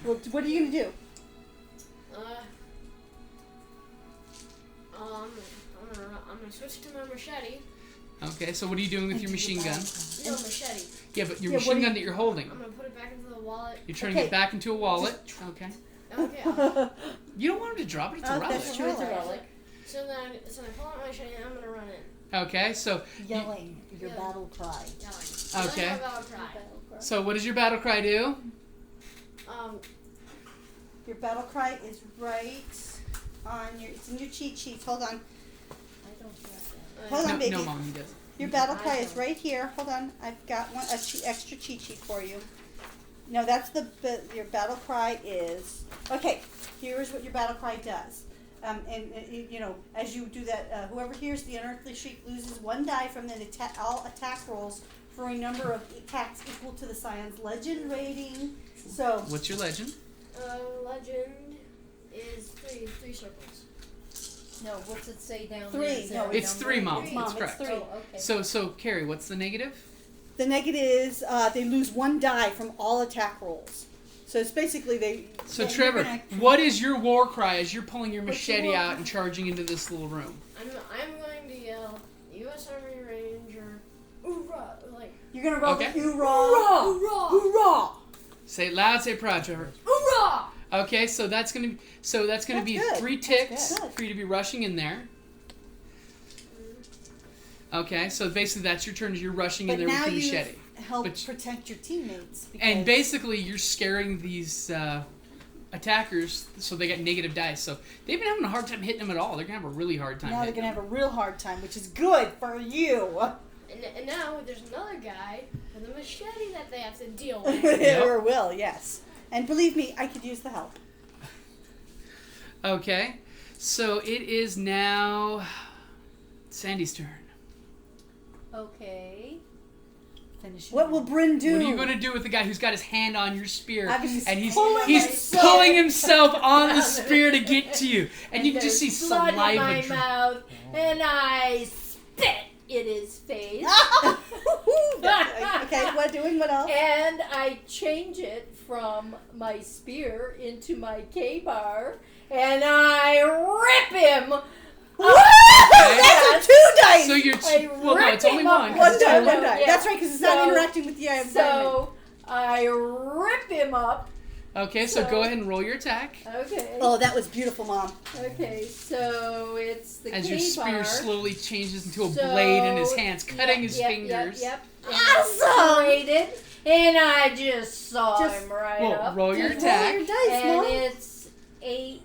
Well, what are you going to do? I'm gonna switch to my machete. Okay, so what are you doing with your machine gun? No, machete. Yeah, but your machine gun that you're holding. I'm gonna put it back into the wallet. You're turning it back into a wallet. Okay. Okay. You don't want him to drop it. It's a relic. That's true. It's a relic. So then I pull out my machete and I'm gonna run in. Okay, so Yelling your battle cry. Yelling. Okay. Yelling my battle cry. so what does your battle cry do? Your battle cry is right on your. It's in your cheat sheets. Hold on. I don't have that. Hold on, No, baby. no, Mom, he doesn't. Your battle cry is right here. Hold on. I've got one extra cheat sheet for you. No, that's your battle cry is. Okay, here's what your battle cry does. You know, as you do that, whoever hears the unearthly shriek loses 1 die from all attack rolls for a number of attacks equal to the Scion's legend rating. So. What's your legend? Legend is three circles. No, what's it say down 3. there? Is there No, a It's number? 3, Mom. Mom, That's it's correct. 3. Oh, okay. So Kerrie, what's the negative? The negative is they lose 1 die from all attack rolls. So it's basically they. So and Trevor, you're gonna- what is your war cry as you're pulling your What's your machete war out cry? and charging into this little room? I'm going to yell U.S. Army Ranger. Hoorah! Like You're gonna roll Okay. the hoorah, hoorah! hoorah. Say it loud, say it proud, Trevor. Hoorah! Okay, so that's gonna be That's be good. 3 That's ticks good. for you to be rushing in there. Okay, so basically that's your turn as you're rushing in But there with now your you machete. help But- protect your teammates. And because- basically you're scaring these attackers so they get negative dice. So they've been having a hard time hitting them at all. They're gonna have a really hard time now they're hitting gonna them. have a real hard time, which is good for you. And now there's another guy with a machete that they have to deal with. Or will, yes. And believe me, I could use the help. Okay, so it is now Sandy's turn. Okay. Finish What will Bryn do? What are you going to do with the guy who's got his hand on your spear He's and he's pulling pulling himself on the spear to get to you, and you can just see there's blood in my saliva. mouth, and I spit in his face, Okay, what else? and I change it from my spear into my K-bar, and I rip him. That's a 2 dice! So you're I well, no, it's rip only him up one. 'cause one it's die, only- one die. Yeah. That's right, because it's not So- interacting with the environment. So I rip him up. Okay, so go ahead and roll your attack Okay. Oh, that was beautiful, Mom. Okay, so it's the as your K-bar. spear slowly changes into a blade in his So- hands, cutting his fingers. Yep. Awesome! Rated, and I just saw him right Well, up. roll your Just attack. Roll your dice, and Mom. it's 8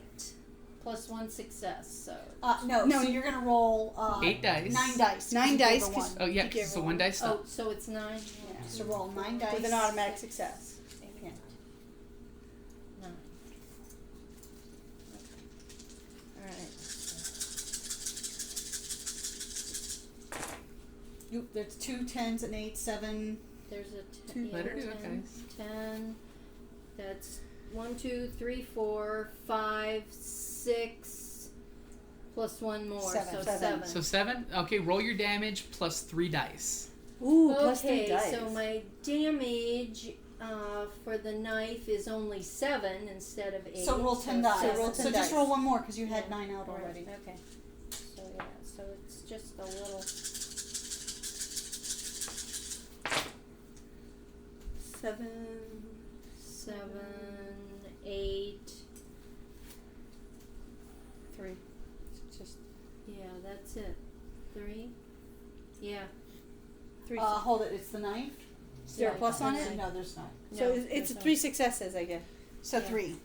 plus 1 success. So No, so you're gonna roll 8 dice. 9 dice. 9 You gave dice, her 'cause- one. Oh yeah, You gave it's her a 1 dice stop. so it's 9. Yeah, so roll 9 dice With an automatic success. 9. All right. There's 2 10s and 8, 7. There's a Let her do it, 10, guys. 10. That's 1, 2, 3, 4, 5, 6, plus 1 more. Seven. So Seven. 7. So 7. Okay, roll your damage plus 3 dice. Ooh, plus 3 Okay, dice. so my damage for the knife is only 7 instead of 8. So roll 10 dice. So roll 10 So just dice. roll one more because you had Yeah. 9 out already. Okay. So yeah, so it's just a little. 7. 7, 8. 3. Just Yeah, that's it. 3. Yeah. 3. Hold it. It's the knife. Is there a plus on it? No, there's not. So No, it's there's 3 successes, I guess. So Yeah. 3.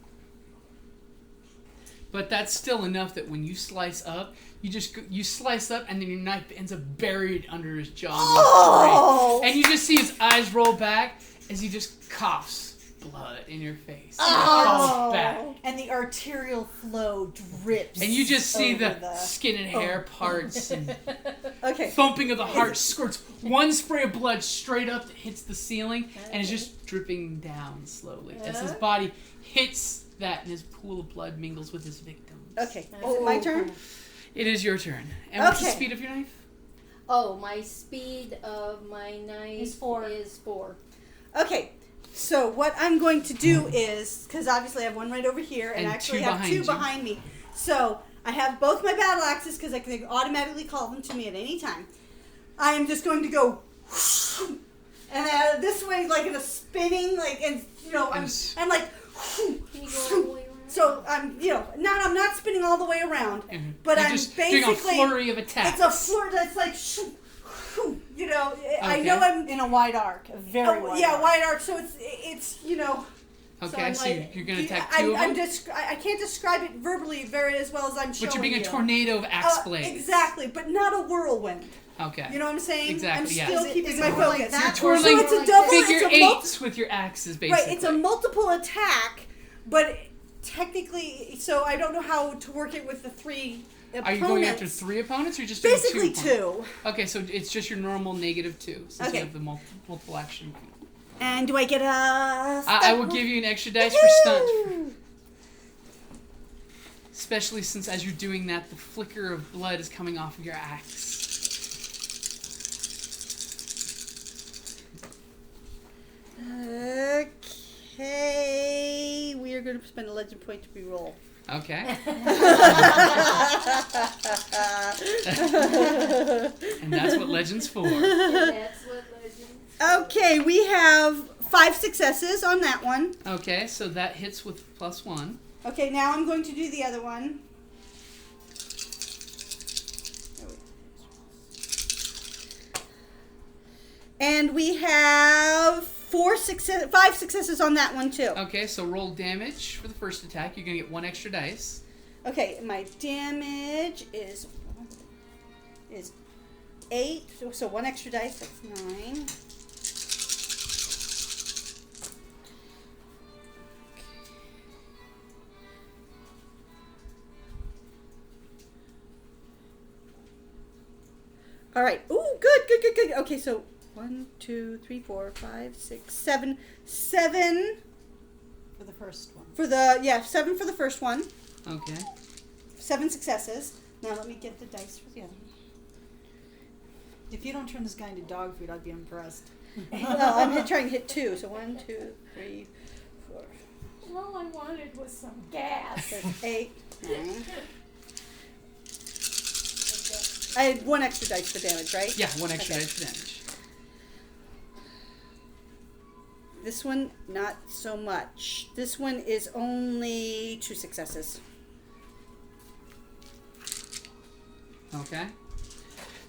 But that's still enough that when you slice up, you slice up, and then your knife ends up buried under his jaw. Oh! And you just see his eyes roll back, as he just coughs blood in your face. Oh. Back. And the arterial flow drips. And you just see over the skin and hair parts and Okay. thumping of the heart squirts one spray of blood straight up that hits the ceiling and is just dripping down slowly as his body hits that and his pool of blood mingles with his victims. Okay. Is it my turn? It is your turn. And what's the Okay. speed of your knife? Oh, my speed of my knife Is 4. is 4. Okay. So what I'm going to do is, because obviously I have one right over here, and And I actually two have behind 2 you. behind me. So I have both my battle axes because I can automatically call them to me at any time. I am just going to go, and this way, like in a spinning, like, and I'm like, Can you go all the way around? so I'm not spinning all the way around, but You're I'm just basically doing a flurry of attacks. It's a flurry that's like, I know I'm In a wide arc, a very wide arc. wide arc. So it's Okay, so I'm you're going to attack 2 of them? I can't describe it verbally very as well as I'm showing But you're being a you. tornado of axe blades. Exactly, but not a whirlwind. Okay. You know what I'm saying? Exactly, I'm yeah. still Is it- keeping is my it more like focus. that? You're So twirling it's a double. figure It's a eights with your axes, basically. right. It's a multiple attack, but technically, so I don't know how to work it with the 3 opponents. Are you going after 3 opponents or just doing Basically 2 2. opponents? Okay, so it's just your normal -2 since Okay. you have the multiple action. And do I get a? I will give you an extra dice for stunt. Especially since as you're doing that, the flicker of blood is coming off of your axe. Okay, we are going to spend a legend point to re-roll. Okay. And that's what Legend's for. That's what legend. Okay, we have 5 successes on that one. Okay, so that hits with +1. Okay, now I'm going to do the other one. And we have 5 successes on that one too. Okay, so roll damage for the first attack. You're going to get 1 extra dice. Okay, my damage is 8, so 1 extra dice, that's 9. All right. Ooh, good. Okay, so 1, 2, 3, 4, 5, 6, 7. 7 For the first one. for 7 for the first one. Okay. 7 successes. Now let me get the dice for the other one. If you don't turn this guy into dog food, I'd be impressed. Well, I'm trying to hit 2. So 1, 2, 3, 4, All I wanted was some gas. 6, 8, 9. I had 1 extra dice for damage, right? Yeah, 1 extra Okay. dice for damage. This one, not so much. This one is only 2 successes. Okay.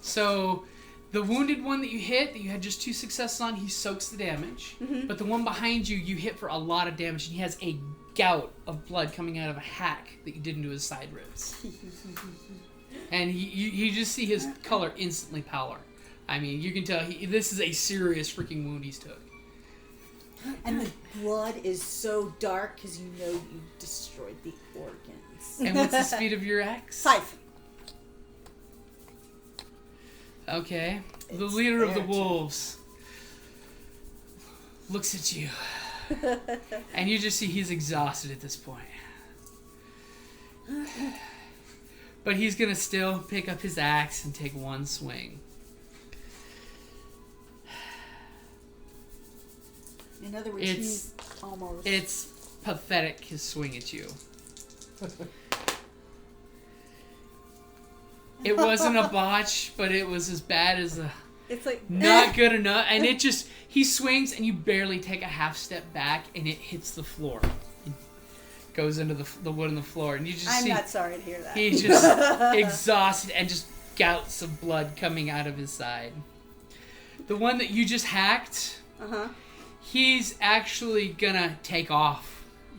So, the wounded one that you hit, that you had just 2 successes on, he soaks the damage. Mhm. But the one behind you, you hit for a lot of damage, and he has a gout of blood coming out of a hack that you did into his side ribs. And you just see his color instantly pallor. I mean, you can tell this is a serious freaking wound he's took. And the blood is so dark because you know you destroyed the organs. And what's the speed of your axe? 5. Okay. The It's leader of the their wolves looks at you. And you just see he's exhausted at this point. But he's going to still pick up his axe and take 1 swing. In other words, It's- he's almost. It's pathetic, his swing at you. It wasn't a botch, but it was as bad as a It's like not good enough. And it just, he swings and you barely take a half step back and it hits the floor. It goes into the wood on the floor. And you just I'm see not sorry to hear that. he's just exhausted and just gouts of blood coming out of his side. The one that you just hacked, Uh-huh. he's actually gonna take off.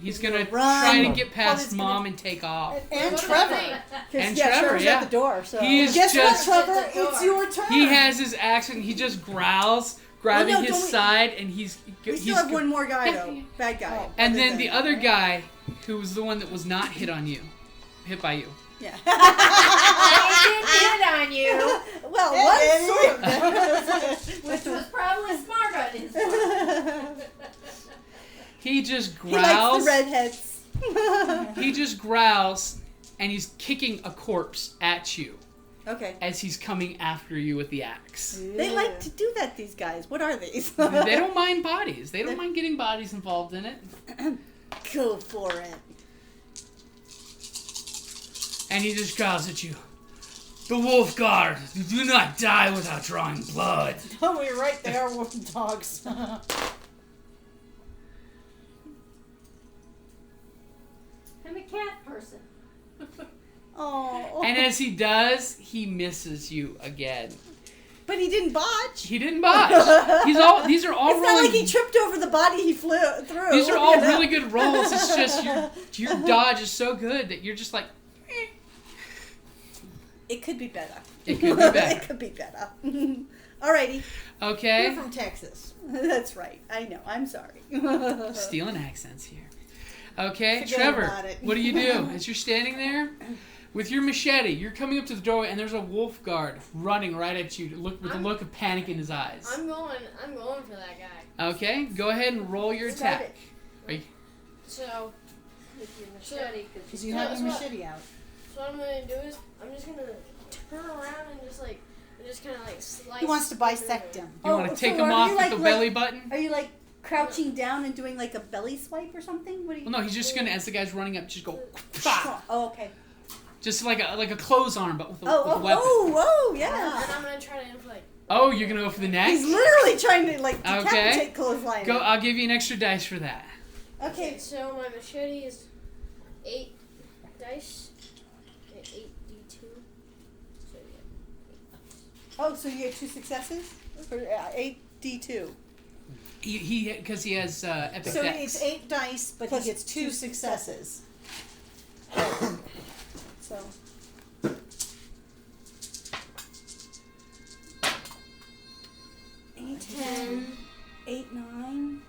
He's gonna run. try to get Oh, past he's gonna- Mom and take off. And What Trevor. about me? 'Cause, And yeah, Trevor, Trevor's yeah. at the door. So He is guess just- what, Trevor? At the door. It's your turn. He has his axe and he just growls grabbing Well, no, his don't we- side, and he's We still have one more guy, Yeah, though. yeah. Bad guy. Oh. And Other then than- the other guy, who was the one that was not hit by you. Yeah. I didn't hit on you, Well, one sort of. which was probably smart on his part. He just He likes growls. the redheads. He just growls, and he's kicking a corpse at you Okay. as he's coming after you with the axe. They like to do that, these guys. What are these? They don't mind bodies. They don't mind getting bodies involved in it. Go for it. And he just growls at you. The wolf guard, you do not die without drawing blood. Oh, we're right. They are wolf dogs. I'm a cat person. Oh. And as he does, he misses you again. But he didn't botch. He didn't budge. These are all It's not really like he tripped over the body he flew through. these are all really good rolls. It's just your dodge is so good that you're just like It could be better. it could be better. It could be better. Alrighty. Okay. We're from Texas. That's right. I know. I'm sorry. Stealing accents here. Okay, Forget Trevor, about it. what do you do? As you're standing there with your machete, you're coming up to the doorway, and there's a wolf guard running right at you, with a look of panic in his eyes. I'm going for that guy. Okay, go ahead and roll your Start attack. Are you- So, With your machete, Because you have your machete out. so what I'm gonna do is I'm just gonna turn around and just kind of like slice. He wants to through bisect him. You want to so take are him off you with like- the like- belly button? Are you like crouching down and doing like a belly swipe or something? What are you? Well, no, he's just gonna, as the guy's running up, just go, Oh, okay. just like a close arm, but with a, Oh, with a oh, weapon. oh, yeah. And I'm gonna try to inflict. Oh, you're gonna go for the neck? He's literally trying to like Okay. decapitate clothesline. Go. I'll give you an extra dice for that. Okay. So my machete is 8 dice. 8d2. So yeah. Oh, so you get 2 successes? For 8d2. He because he has epic So dex. it's 8 dice, but Plus he gets 2 2 successes. So. Eight, 10. 8, 9.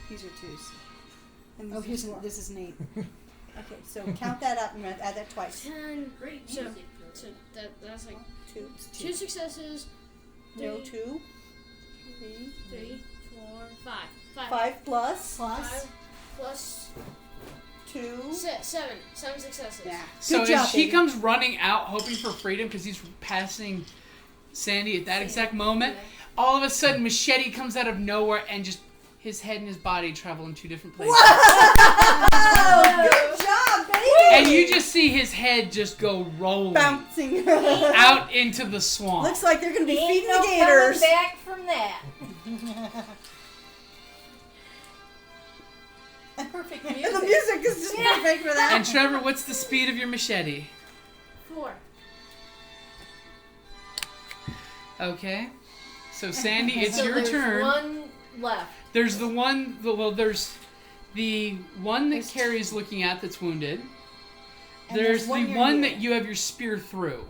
These are 2s. And Oh, this here's is 4. this is Nate. Okay, so count that up and add that twice. 10. Great So, music. so that's like 2. 2 successes. No, 3, 2. 3. 3, 4, 5. 5. 5 plus. Plus. 5 plus 2. 7. 7 successes. Yeah. So Good job, as he baby. comes running out, hoping for freedom, because he's passing Sandy at that exact moment, all of a sudden, machete comes out of nowhere, and just his head and his body travel in 2 different places. Oh, good job, baby! And you just see his head just go rolling Bouncing. out into the swamp. Looks like they're going to be Ain't feeding no the gators. coming back from that. Perfect And music. the music is just perfect for that. And Trevor, what's the speed of your machete? 4. Okay. So Sandy, it's So your there's turn. one left. There's the one. There's the one that Kerrie's looking at that's wounded. And There's there's one the you're one near. that you have your spear through.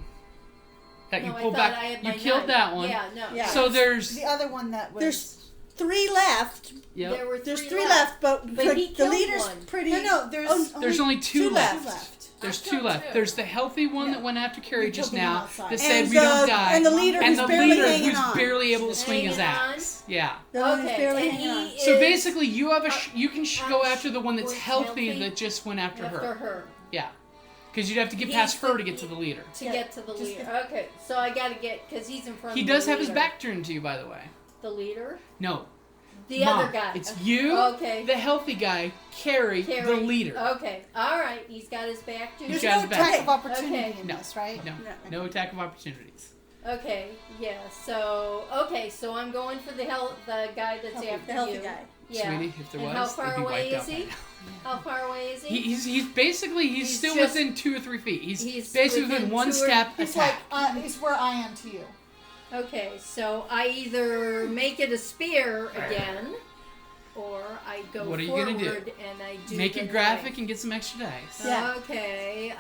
That you No, I pulled thought back. I had You my killed knife. that one. Yeah, no. Yeah. So there's. The other one that was. There's 3 left. Yep. There were There's 3 3 left, but he the killed leader's one. pretty. No, there's There's only 2 left. left. There's I 2 killed left. 2. There's the healthy one Yeah. that went after Kerrie You just killed the one now outside. that said And we don't the- die. and the leader And who's the barely leader hanging who's on. barely able to swing his Hanging on? axe. Yeah. The one who's Okay, barely and hanging on. he So is basically, you have you can go after the one that's was healthy healthy that just went after her. her Yeah. Because you'd have to get He's past her the- to get to the leader. to Yeah, get to the just leader. Okay, so I gotta get because he's in front. He of does the have his leader. back turned to you, by the way. The leader, No. the Mom, other guy. It's you, Okay. the healthy guy, Kerrie, the Kerrie. leader. Okay, all right. He's got his back to. He's There's got no his back. attack of opportunity Okay. in No. this, right? No. No. No attack of opportunities. Okay, yeah. So so I'm going for the guy that's after The healthy you. guy. Yeah. Sweetie, if there And was, how they'd far be away wiped out is he? by now. How far away is he? He's basically He's still just- within 2 or 3 feet. He's he's basically within within 1 2 or- step It's like attack. it's where I am to you. Okay, so I either make it a spear again, or I go What are you forward gonna do? and I do Make the it graphic knife. and get some extra dice. Yeah. Okay.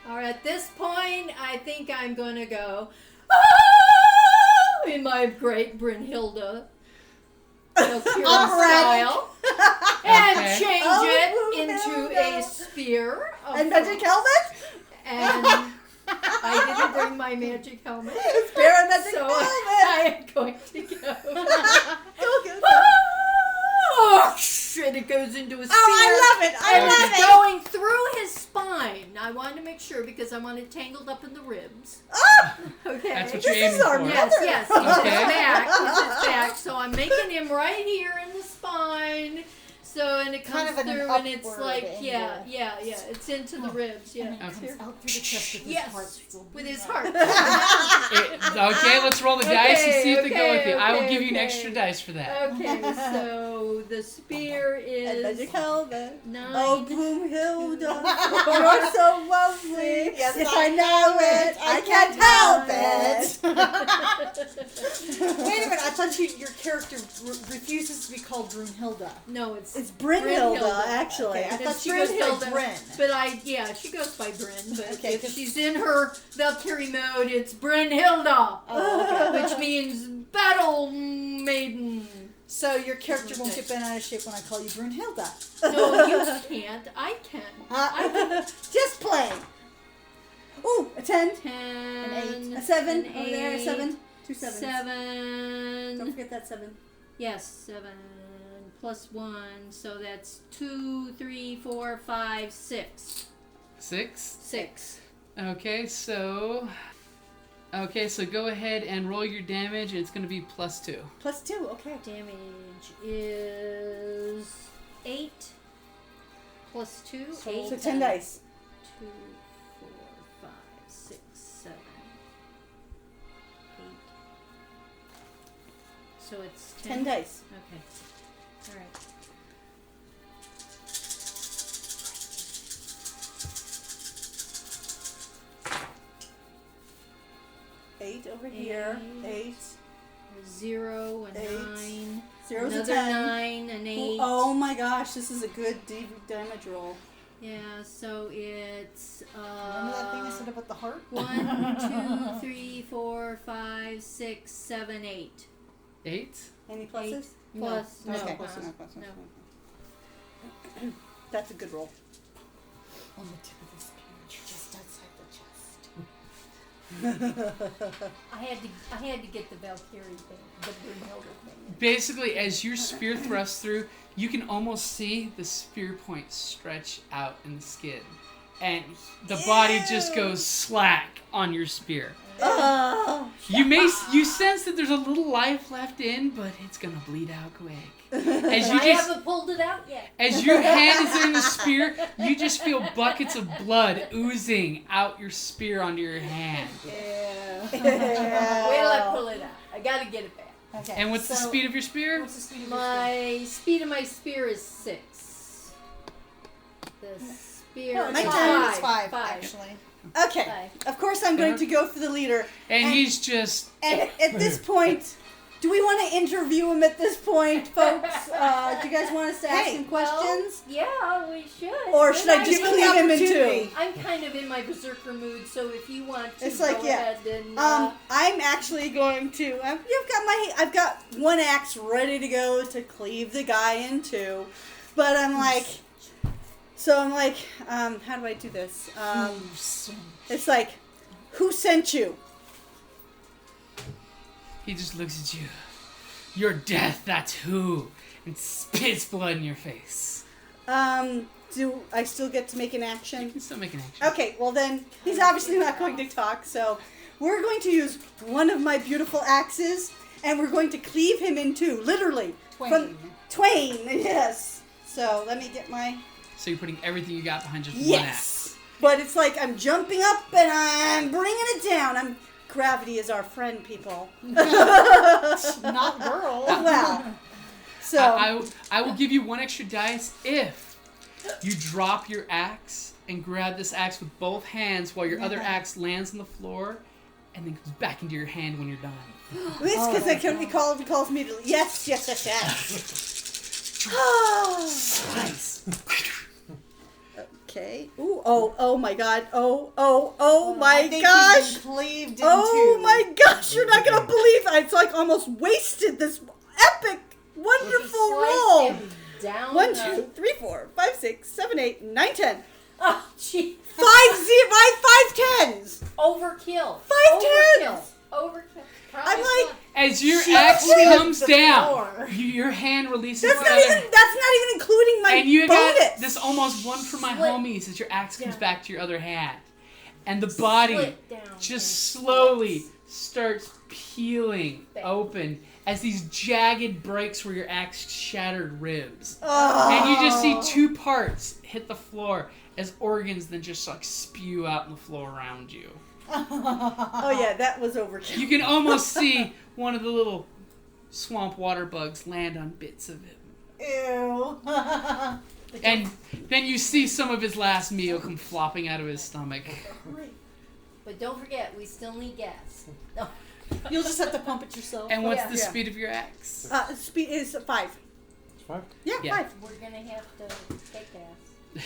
Or at this point, I think I'm gonna go. "Ah!" in my great Brynhilda style, and Okay. change Oh, it into Brynhilda. a spear. Of And magic helmet? And I didn't bring my magic helmet. Spear and magic So helmet. I am going to go. Okay. Oh, shit, it goes into a spear. Oh, I love it. I And love it's it. going through his spine. I wanted to make sure because I want it tangled up in the ribs. Ah, Okay. That's what this you're is aiming our for. Yes, mother. yes, he's Okay. his back. He's his back. So I'm making him right here in the spine. So, and it Kind comes of an through, and it's upward like, angle. yeah. It's into the ribs, yeah. Out through the chest with Yes, his heart. Still with his heart. Okay, let's roll the dice and see if they go with you. I will Okay, give you an okay. extra dice for that. Okay, so the spear And is magic helmet. 9. Oh, Broomhilda, you're so lovely. Yes, if I I know it, I can't help it. Wait a minute, I thought your character refuses to be called Brunhilda. No, it's It's Brynhilda, Brynhilda. actually. Okay, I It's thought she goes by Brynhilda. Bryn. But she goes by Bryn. But Okay, if 'cause- she's in her Valkyrie mode, it's Brynhilda, Oh, okay. which means battle maiden. So your character won't get bent out of shape when I call you Brunhilda. No, you can't. I can. Just play. Ooh, a 10, 10, An 8. a 7, an over there, a 8, 7, 2 sevens. 7. Don't forget that 7. Yes, 7 plus 1, so that's 2, 3, 4, 5, 6. 6. 6. Okay, so go ahead and roll your damage. It's going to be +2. Plus 2, okay. Damage is 8 plus 2. 8. So 10 dice. 2, 4, 5, 6, 7, 8. So it's 10 dice. Okay. All right. Eight over here. 8. 0, a 8. 9. 0's a Another 10. 9, an 8. Oh my gosh, this is a good damage roll. Yeah, so it's Remember that thing I said about the heart? 1, 2, 3, 4, 5, 6, 7, 8. 8. Any pluses? Plus No. no. Okay, plus, no. That's a good roll. On the tip of the spear, just outside the chest. I had to get the Valkyrie thing, the Brunhilda thing. Basically, as your spear thrusts through, you can almost see the spear point stretch out in the skin. And the body just goes slack on your spear. Oh, You sense that there's a little life left in, but it's gonna bleed out quick. As you I just haven't pulled it out yet. as your hand is in the spear, you just feel buckets of blood oozing out your spear onto your hand. yeah. Wait till I pull it out. I gotta get it back. Okay. And what's the so- speed of your spear? What's the speed of your My speed of my spear is 6. The spear spear? is my 5. turn It's 5, actually. Okay, 5. of course I'm going to go for the leader. And he's just And at this point, do we want to interview him at this point, folks? Do you guys want us to ask him questions? Yeah, we should. Or should I just Give him cleave the him in opportunity. two? I'm kind of in my berserker mood, so if you want to It's like, go yeah. ahead and I'm actually going to. I've got one axe ready to go to cleave the guy in two, but I'm like, how do I do this? It's like, who sent you? he just looks at you. Your death, that's who. And spits blood in your face. Do I still get to make an You action? can still make an action. Okay, well then, he's obviously not going to talk, so we're going to use one of my beautiful axes, and we're going to cleave him in two, literally. Twain. Twain, yes. So, let me get my... So you're putting everything you got behind just one axe. Yes! But it's like I'm jumping up and I'm bringing it down. Gravity is our friend, people. Not girl. Well, so... I will give you one extra dice if you drop your axe and grab this axe with both hands while your other axe lands on the floor and then comes back into your hand when you're done. It's because he calls me to... Yes. Okay. Ooh. Oh my God. Oh I my think gosh. he's been cleaved in Oh two. my gosh! You're not gonna believe it's like almost wasted this epic, wonderful roll. Down 1, 2, 3, 4, 5, 6, 7, 8, 9, 10. Oh, gee. 5 tens. Overkill. 5 tens. Overkill. I'm like, As your She axe cleared comes the down, floor. your hand releases that's the not other. even including my And you bonus. got this almost one for my Split. homies as your axe comes Yeah. back to your other hand. And the body Split down just and slowly splits. starts peeling Bam. open as these jagged breaks where your axe shattered ribs. Oh. And you just see 2 parts hit the floor as organs then just like spew out on the floor around you. Oh yeah, that was overkill. You can almost see one of the little swamp water bugs land on bits of it. Ew. And then you see some of his last meal come flopping out of his stomach. But don't forget, we still need gas. No. You'll just have to pump it yourself. And what's Yeah. the speed of your axe? Speed is 5. It's 5. Yeah, Yeah. 5. We're gonna have to take gas.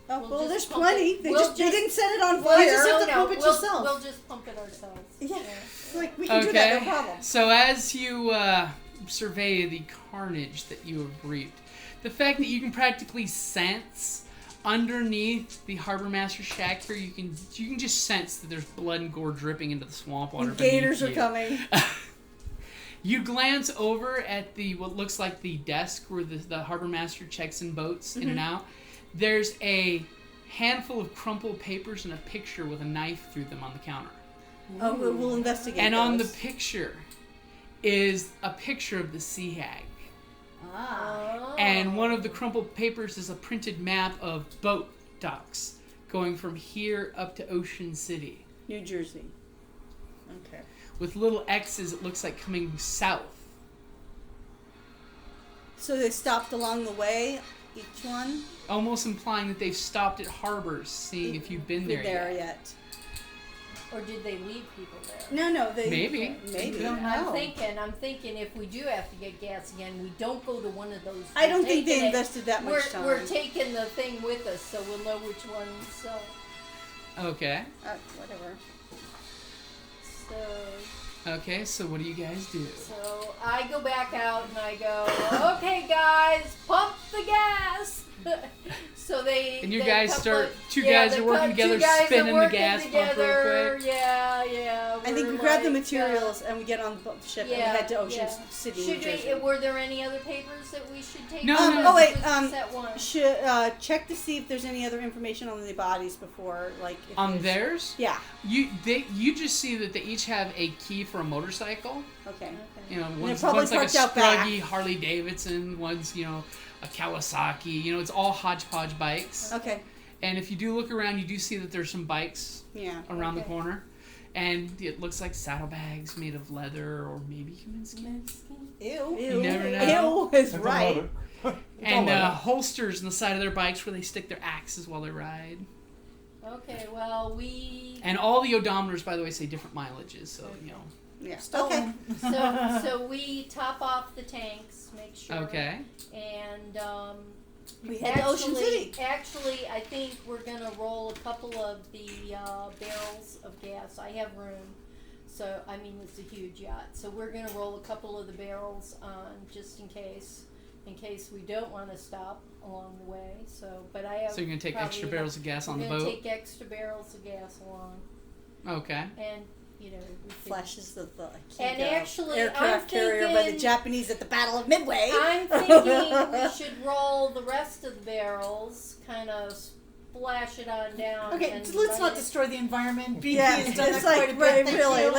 Oh, We'll well, just there's pump plenty. it. They We'll just they just- didn't set it on Well, fire. you just have to pump it we'll, yourself. We'll just pump it ourselves. Yeah. Like we can do Okay. that, no problem. So as you survey the carnage that you have reaped, the fact that you can practically sense underneath the harbor master shack here, you can just sense that there's blood and gore dripping into the swamp water. And gators are beneath you. coming. You glance over at the what looks like the desk where the harbor master checks in boats in and out. There's a handful of crumpled papers and a picture with a knife through them on the counter. Oh, we'll investigate. And on the those. picture is a picture of the sea hag. Ah. And one of the crumpled papers is a printed map of boat docks going from here up to Ocean City. New Jersey. Okay. With little X's, it looks like coming south. So they stopped along the way, each one. Almost implying that they've stopped at harbors, seeing if you've been there yet. yet. Or did they leave people there? No, they Maybe. maybe. Don't know. I'm thinking if we do have to get gas again, we don't go to one of those. I don't think We're they taking it- invested that much time. We're taking the thing with us, so we'll know which ones. Okay. Whatever. Okay, so what do you guys do? So I go back out and I go, okay, guys, pump the gas. So they And you they guys couple start- of- two guys are working together, two guys are spinning the working gas pump real together. quick. Yeah. I think we're we grab the like, materials and we get on the ship and we head to Ocean City, New Should Jersey. were there any other papers that we should take? No, Or no. Oh, wait, was this that one? Should check to see if there's any other information on the bodies before, like if On there's- theirs, Yeah. you just see that they each have a key for a motorcycle. Okay. You know, they're one's probably like a parked out back. Scruggy Harley Davidson, one's a Kawasaki. It's all hodgepodge bikes. Okay. And if you do look around, you do see that there's some bikes Yeah. around the corner, and it looks like saddlebags made of leather or maybe human skin. Ew. Ew. never know. Ew is That's right. another. And leather. holsters on the side of their bikes where they stick their axes while they ride. Okay, well we And all the odometers, by the way, say different mileages, so Yeah. Okay. Stolen. so we top off the tanks, make sure. Okay. And We head to Ocean City. Actually, I think we're gonna roll a couple of the barrels of gas. I have room, so I mean it's a huge yacht. So we're gonna roll a couple of the barrels on just in case we don't want to stop along the way. So, but I have. So you're gonna take extra probably barrels of gas on the We're gonna boat. take extra barrels of gas along, Okay. and we can, Flashes of the And actually, aircraft I'm carrier by the thinking- Japanese at the Battle of Midway. I'm thinking we should roll the rest of the barrels, kind of splash it on down. Okay, and so let's run not it- destroy the environment. BP Yeah, has done it's that quite like a bit. right, Thank really. you.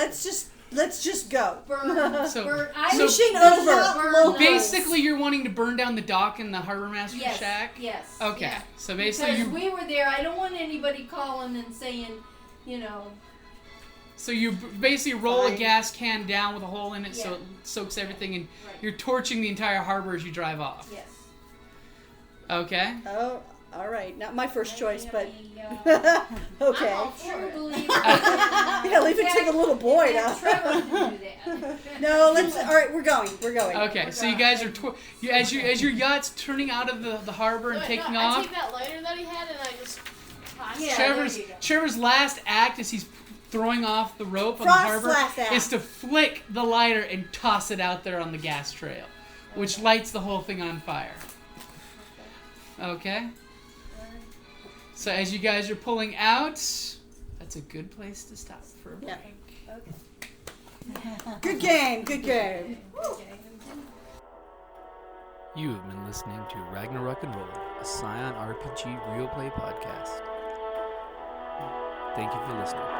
Let's just go. burn. So- burn. so- Mission burn over. those. Basically, you're wanting to burn down the dock and the harbor master yes, shack. Yes. Okay. yeah. So basically, Because we were there. I don't want anybody calling and saying, So you basically roll a Fine. gas can down with a hole in it so Yeah. it soaks everything, and Right. you're torching the entire harbor as you drive off. Yes. Okay. Oh, All right, not my first choice, but I'm okay. all true believer. Yeah, leave it to the little boy now. Trevor to do that. No, let's. All right, we're going. Okay, so you guys are as your yacht's turning out of the harbor and Wait, taking no, off. I take that lighter that he had and I just toss it. Yeah. Trevor's last act as he's throwing off the rope on Frost's the harbor last act. is to flick the lighter and toss it out there on the gas trail, which lights the whole thing on fire. Okay? So as you guys are pulling out, that's a good place to stop for a break. Yeah. Good game. You have been listening to Ragnarok and Roll, a Scion RPG real play podcast. Thank you for listening.